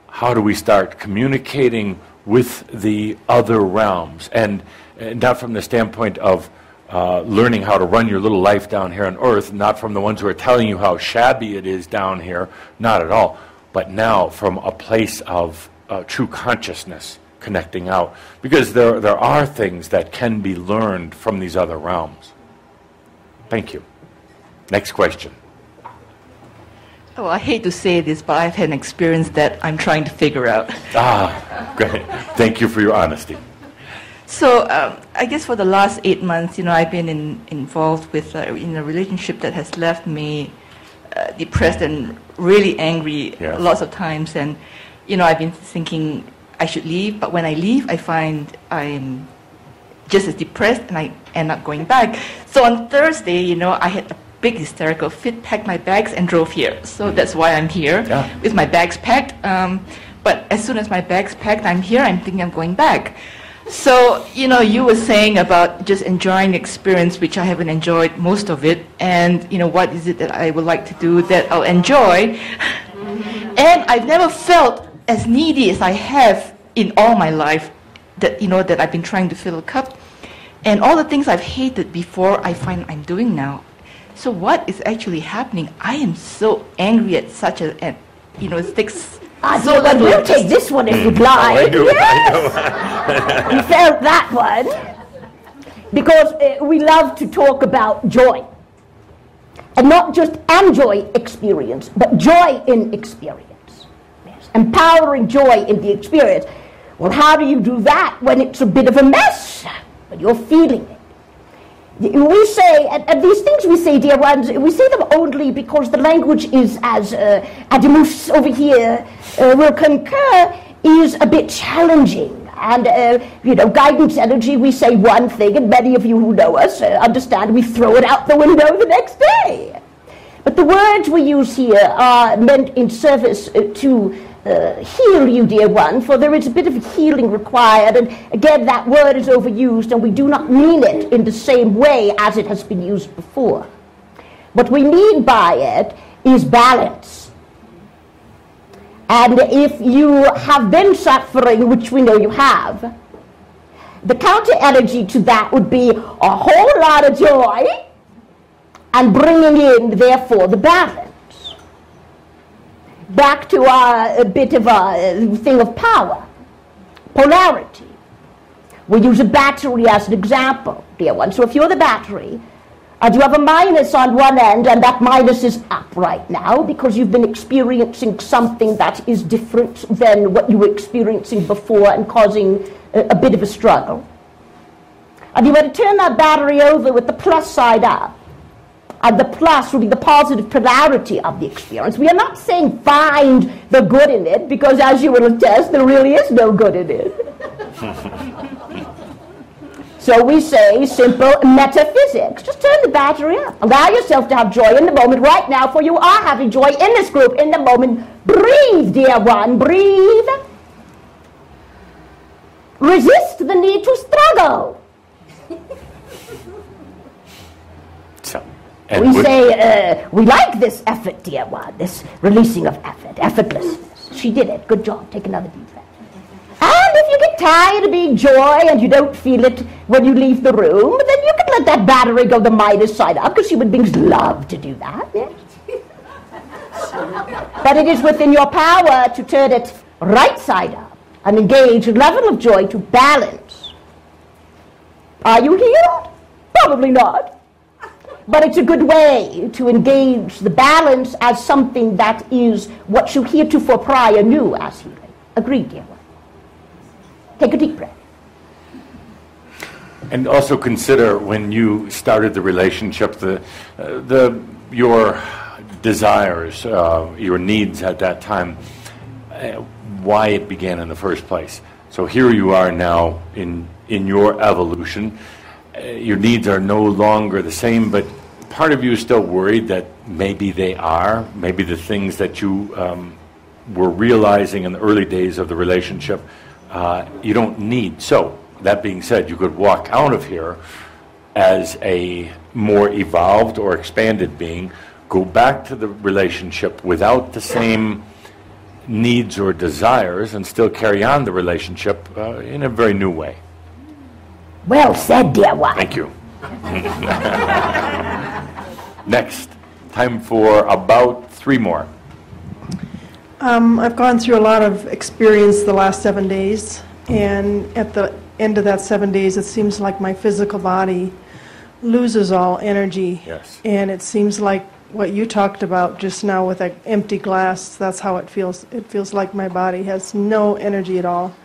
how do we start communicating with the other realms? And not from the standpoint of learning how to run your little life down here on Earth, not from the ones who are telling you how shabby it is down here, not at all, but now from a place of true consciousness connecting out. Because there are things that can be learned from these other realms. Thank you. Next question. Oh, I hate to say this, but I've had an experience that I'm trying to figure out. Great. Thank you for your honesty. So I guess for the last 8 months, I've been involved with in a relationship that has left me depressed and really angry lots of times. And I've been thinking I should leave, but when I leave, I find I'm just as depressed, and I end up going back. So on Thursday, you know, I had a big hysterical fit, packed my bags, and drove here. So that's why I'm here with my bags packed. But as soon as my bags packed, I'm here. I'm thinking I'm going back. So, you know, you were saying about just enjoying the experience, which I haven't enjoyed most of it, and, you know, what is it that I would like to do that I'll enjoy? And I've never felt as needy as I have in all my life, that, you know, that I've been trying to fill a cup. And all the things I've hated before, I find I'm doing now. So what is actually happening? I am so angry at such a, you know, it takes... So then we'll take this one if you'd like. Yes. You felt that one. Because we love to talk about joy. And not just enjoy experience, but joy in experience. Yes. Empowering joy in the experience. Well, how do you do that when it's a bit of a mess? When you're feeling it. We say, and these things we say, dear ones, we say them only because the language is, as Adimus over here will concur, is a bit challenging. And, you know, guidance energy, we say one thing, and many of you who know us understand we throw it out the window the next day. But the words we use here are meant in service to heal you, dear one, for there is a bit of healing required, and again that word is overused, and we do not mean it in the same way as it has been used before. What we mean by it is balance. And if you have been suffering, which we know you have, the counter energy to that would be a whole lot of joy and bringing in, therefore, the balance. Back to a bit of a thing of power, polarity. We use a battery as an example, dear one. So if you're the battery, and you have a minus on one end, and that minus is up right now because you've been experiencing something that is different than what you were experiencing before and causing a bit of a struggle. And you want to turn that battery over with the plus side up. And the plus will be the positive polarity of the experience. We are not saying find the good in it, because as you will attest, there really is no good in it. So we say simple metaphysics. Just turn the battery up. Allow yourself to have joy in the moment right now, for you are having joy in this group in the moment. Breathe, dear one, breathe. Resist the need to struggle. We say, we like this effort, dear one, this releasing of effort, effortlessness. She did it. Good job. Take another deep breath. And if you get tired of being joy and you don't feel it when you leave the room, then you can let that battery go the minus side up, because human beings love to do that. Yes? But it is within your power to turn it right side up and engage a level of joy to balance. Are you healed? Probably not. But it's a good way to engage the balance as something that is what you heretofore prior knew as healing. Agreed, dear one. Take a deep breath. And also consider, when you started the relationship, your desires, your needs at that time, why it began in the first place. So here you are now in your evolution. Your needs are no longer the same, but part of you is still worried that maybe they are. Maybe the things that you were realizing in the early days of the relationship, you don't need. So, that being said, you could walk out of here as a more evolved or expanded being, go back to the relationship without the same needs or desires, and still carry on the relationship in a very new way. Well said, dear one. Thank you. Next, time for about 3 more. I've gone through a lot of experience the last 7 days, and at the end of that 7 days, it seems like my physical body loses all energy. Yes. And it seems like what you talked about just now with an empty glass, that's how it feels. It feels like my body has no energy at all.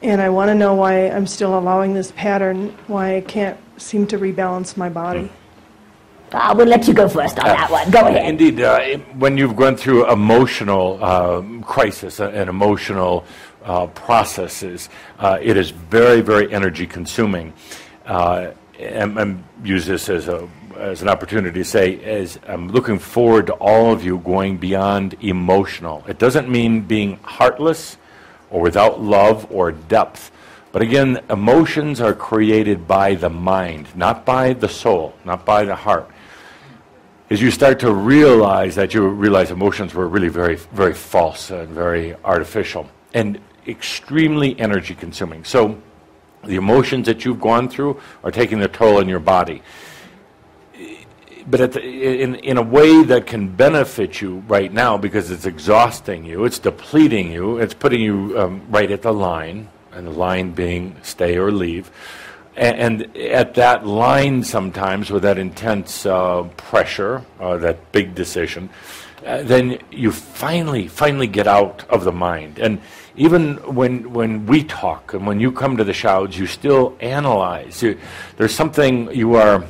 And I want to know why I'm still allowing this pattern, why I can't seem to rebalance my body. We'll let you go first on that one. Go ahead. Indeed, when you've gone through emotional crisis and emotional processes, it is very, very energy consuming. and use this as an opportunity to say, as I'm looking forward to all of you going beyond emotional. It doesn't mean being heartless or without love or depth. But again, emotions are created by the mind, not by the soul, not by the heart. As you start to realize that, you realize emotions were really very, very false and very artificial and extremely energy consuming. So the emotions that you've gone through are taking their toll on your body. But in a way that can benefit you right now, because it's exhausting you, it's depleting you, it's putting you right at the line, and the line being stay or leave. And at that line sometimes, with that intense pressure, that big decision, then you finally get out of the mind. And even when we talk and when you come to the Shouds, you still analyze. There's something you are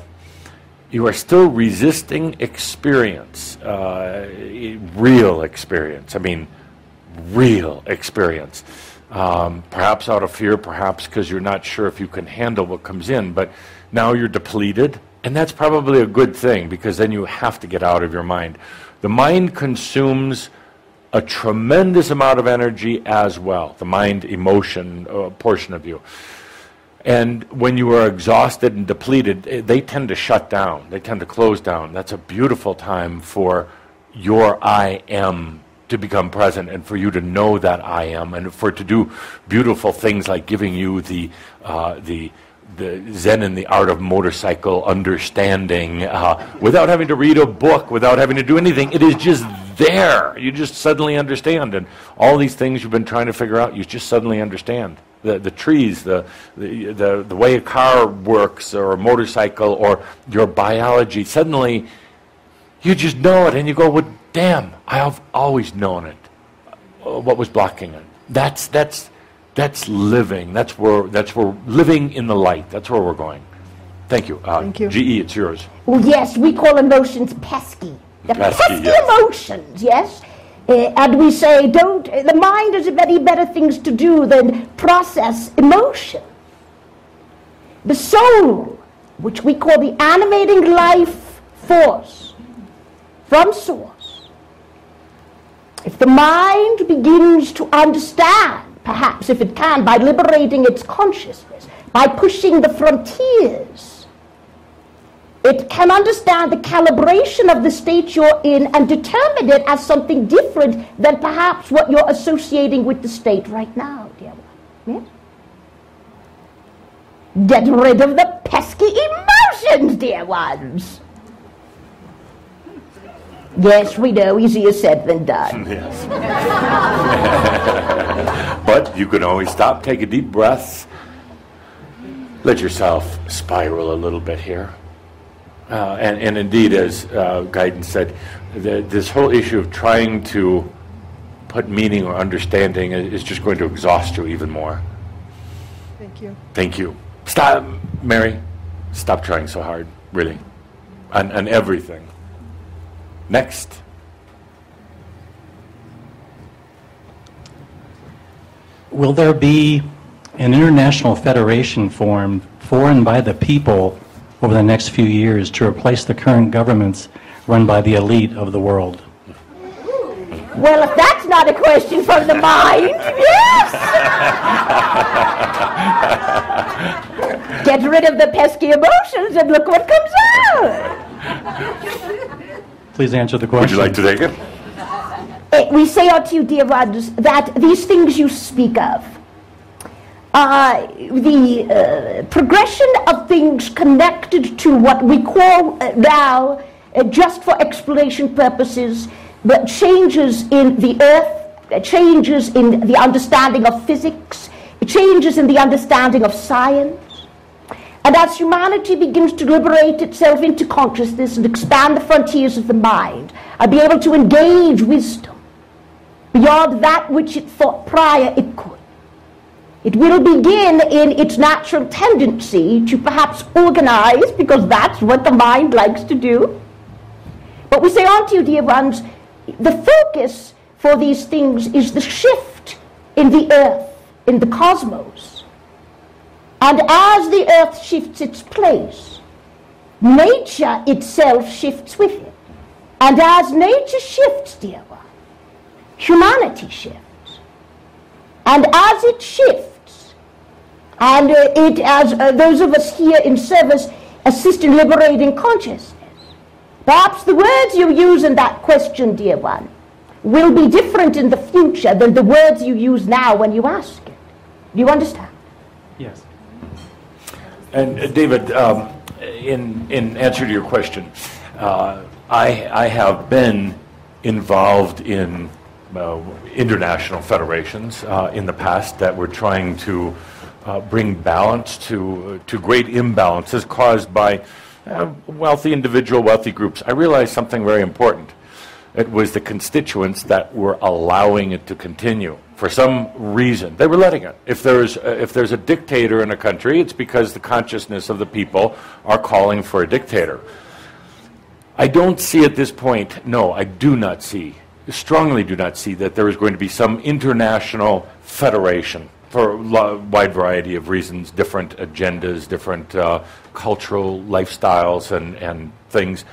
still resisting experience, real experience. I mean, real experience. Perhaps out of fear, perhaps because you're not sure if you can handle what comes in, but now you're depleted, and that's probably a good thing, because then you have to get out of your mind. The mind consumes a tremendous amount of energy as well, the mind emotion portion of you. And when you are exhausted and depleted, they tend to shut down, they tend to close down. That's a beautiful time for your I am to become present, and for you to know that I am, and for it to do beautiful things like giving you the Zen and the art of motorcycle understanding, without having to read a book, without having to do anything. It is just there. You just suddenly understand, and all these things you've been trying to figure out, you just suddenly understand. The trees, the way a car works, or a motorcycle, or your biology. Suddenly, you just know it, and you go, well, damn, I've always known it. What was blocking it? That's living. That's where living in the light. That's where we're going. Thank you. Thank you. GE, it's yours. Well, yes, we call emotions pesky. The pesky yes. Emotions, yes. And we say, the mind has many better things to do than process emotion. The soul, which we call the animating life force from source, if the mind begins to understand, perhaps if it can, by liberating its consciousness, by pushing the frontiers, it can understand the calibration of the state you're in and determine it as something different than perhaps what you're associating with the state right now, dear one. Yes? Get rid of the pesky emotions, dear ones. Yes, we know, easier said than done. Yes. But you can always stop, take a deep breath, let yourself spiral a little bit here. And indeed, as Guidance said, this whole issue of trying to put meaning or understanding is just going to exhaust you even more. Thank you. Thank you. Stop, Mary. Stop trying so hard, really, on everything. Next. Will there be an international federation formed for and by the people over the next few years to replace the current governments run by the elite of the world? Well, if that's not a question from the mind, yes! Get rid of the pesky emotions and look what comes out! Please answer the question. Would you like to take it? We say unto you, dear ones, that these things you speak of, the progression of things connected to what we call now, just for explanation purposes, the changes in the earth, changes in the understanding of physics, changes in the understanding of science. And as humanity begins to liberate itself into consciousness and expand the frontiers of the mind, and be able to engage wisdom beyond that which it thought prior it could, it will begin in its natural tendency to perhaps organize, because that's what the mind likes to do. But we say unto you, dear ones, the focus for these things is the shift in the earth, in the cosmos. And as the earth shifts its place, nature itself shifts with it. And as nature shifts, dear one, humanity shifts. And as it shifts, and it, as those of us here in service assist in liberating consciousness, perhaps the words you use in that question, dear one, will be different in the future than the words you use now when you ask it. Do you understand? Yes. And David, in answer to your question, I have been involved in international federations in the past that were trying to bring balance to great imbalances caused by wealthy groups. I realized something very important. It was the constituents that were allowing it to continue. For some reason, they were letting it. If there's a dictator in a country, it's because the consciousness of the people are calling for a dictator. I don't see at this point, no, I do not see, strongly do not see that there is going to be some international federation for a wide variety of reasons, different agendas, different cultural lifestyles and things.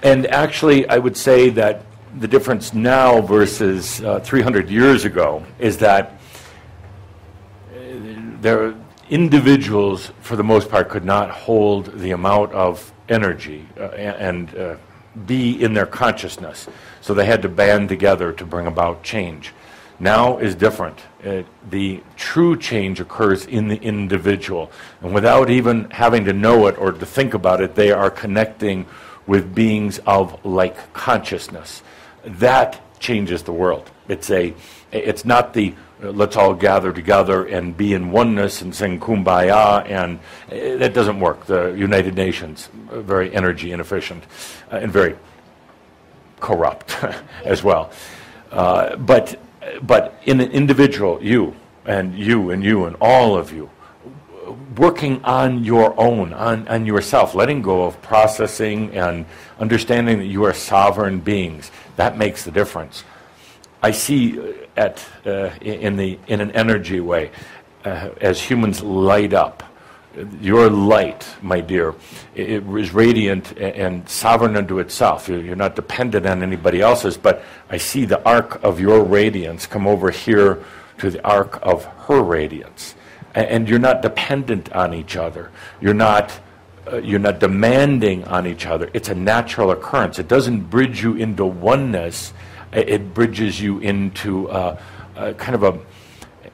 And actually, I would say that the difference now versus 300 years ago is that individuals, for the most part, could not hold the amount of energy and be in their consciousness. So they had to band together to bring about change. Now is different. The true change occurs in the individual. And without even having to know it or to think about it, they are connecting with beings of like consciousness. That changes the world. It's not the let's all gather together and be in oneness and sing kumbaya, and that doesn't work. The United Nations, very energy inefficient and very corrupt as well. But in an individual, you and all of you, working on your own, on yourself, letting go of processing and understanding that you are sovereign beings, that makes the difference. I see in an energy way, as humans light up, your light, my dear, it is radiant and sovereign unto itself. You're not dependent on anybody else's, but I see the arc of your radiance come over here to the arc of her radiance. And you're not dependent on each other. You're not demanding on each other. It's a natural occurrence. It doesn't bridge you into oneness. It bridges you into kind of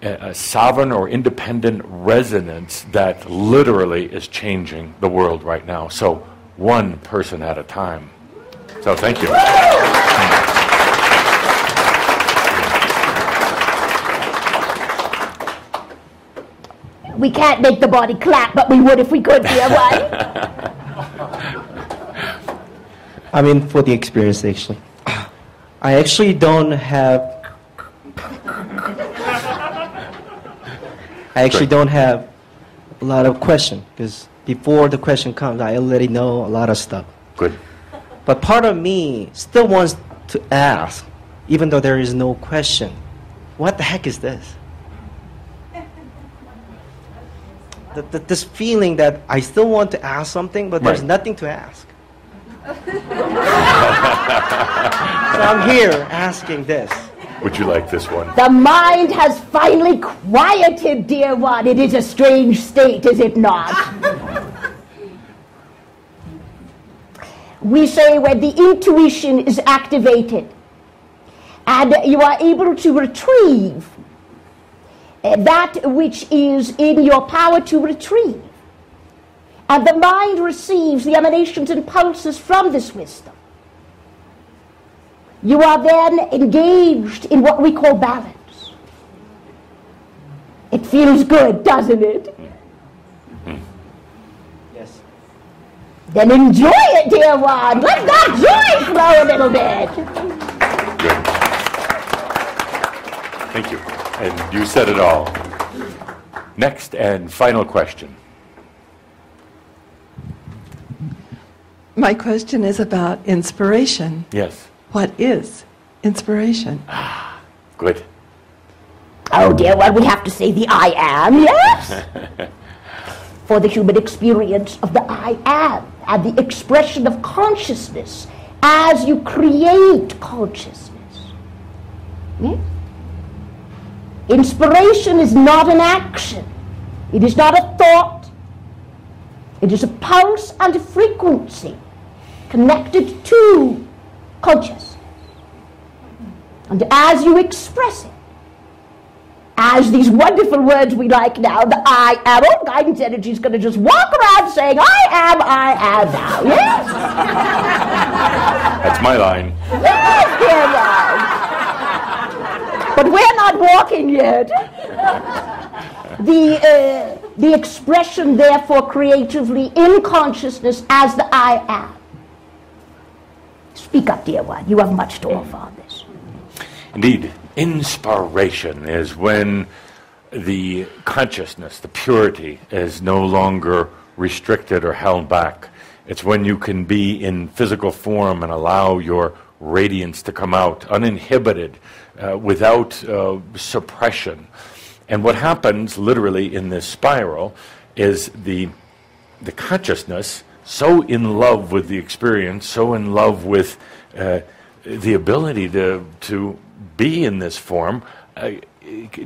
a sovereign or independent resonance that literally is changing the world right now. So one person at a time. So thank you. We can't make the body clap, but we would if we could, dear one. I mean, for the experience, actually. I actually don't have... I actually don't have a lot of questions, because before the question comes, I already know a lot of stuff. Good. But part of me still wants to ask, even though there is no question, what the heck is this? This feeling that I still want to ask something, but there's nothing to ask. So I'm here asking this. Would you like this one? The mind has finally quieted, dear one. It is a strange state, is it not? We say when the intuition is activated and you are able to retrieve that which is in your power to retrieve, and the mind receives the emanations and pulses from this wisdom, you are then engaged in what we call balance. It feels good, doesn't it? Yes. Then enjoy it, dear one. Let that joy flow a little bit. Good. Thank you. And you said it all. Next and final question. My question is about inspiration. Yes. What is inspiration? Good. Oh dear, well, we have to say the I am, yes? for the human experience of the I am and the expression of consciousness as you create consciousness. Yes? Inspiration is not an action. It is not a thought. It is a pulse and a frequency connected to consciousness. And as you express it, as these wonderful words we like now, the I am, all guidance energy is going to just walk around saying, I am now. Yes? That's my line. Yes, dear Lord. But we're not walking yet. The expression, therefore, creatively in consciousness as the I am. Speak up, dear one. You have much to offer on this. Indeed, inspiration is when the consciousness, the purity, is no longer restricted or held back. It's when you can be in physical form and allow your radiance to come out uninhibited, without suppression. And what happens literally in this spiral is the consciousness, so in love with the experience, so in love with the ability to be in this form, it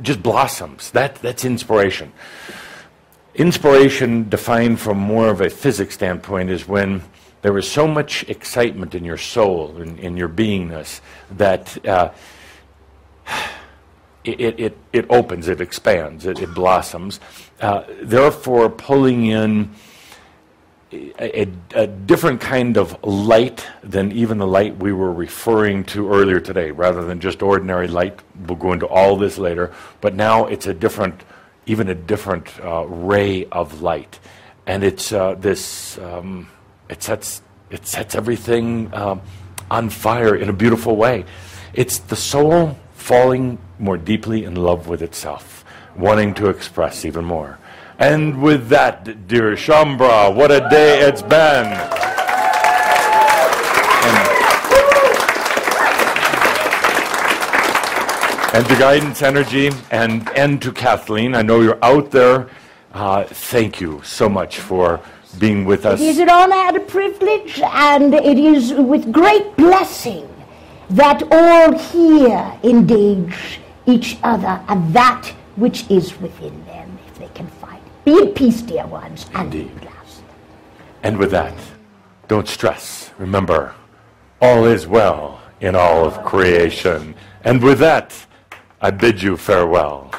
just blossoms. That's inspiration. Inspiration, defined from more of a physics standpoint, is when there is so much excitement in your soul, in your beingness, that it opens, it expands, it blossoms, therefore pulling in a different kind of light than even the light we were referring to earlier today, rather than just ordinary light. We'll go into all this later, but now it's even a different ray of light, and it's it sets everything on fire in a beautiful way. It's the soul falling more deeply in love with itself, wanting to express even more. And with that, dear Shambra, what a day it's been. And to Guidance Energy and to Kathleen, I know you're out there. Thank you so much for being with us. It is an honor and a privilege, and it is with great blessing that all here engage each other and that which is within them, if they can find it. Be in peace, dear ones, and be blessed. And with that, don't stress. Remember, all is well in all of creation. And with that, I bid you farewell.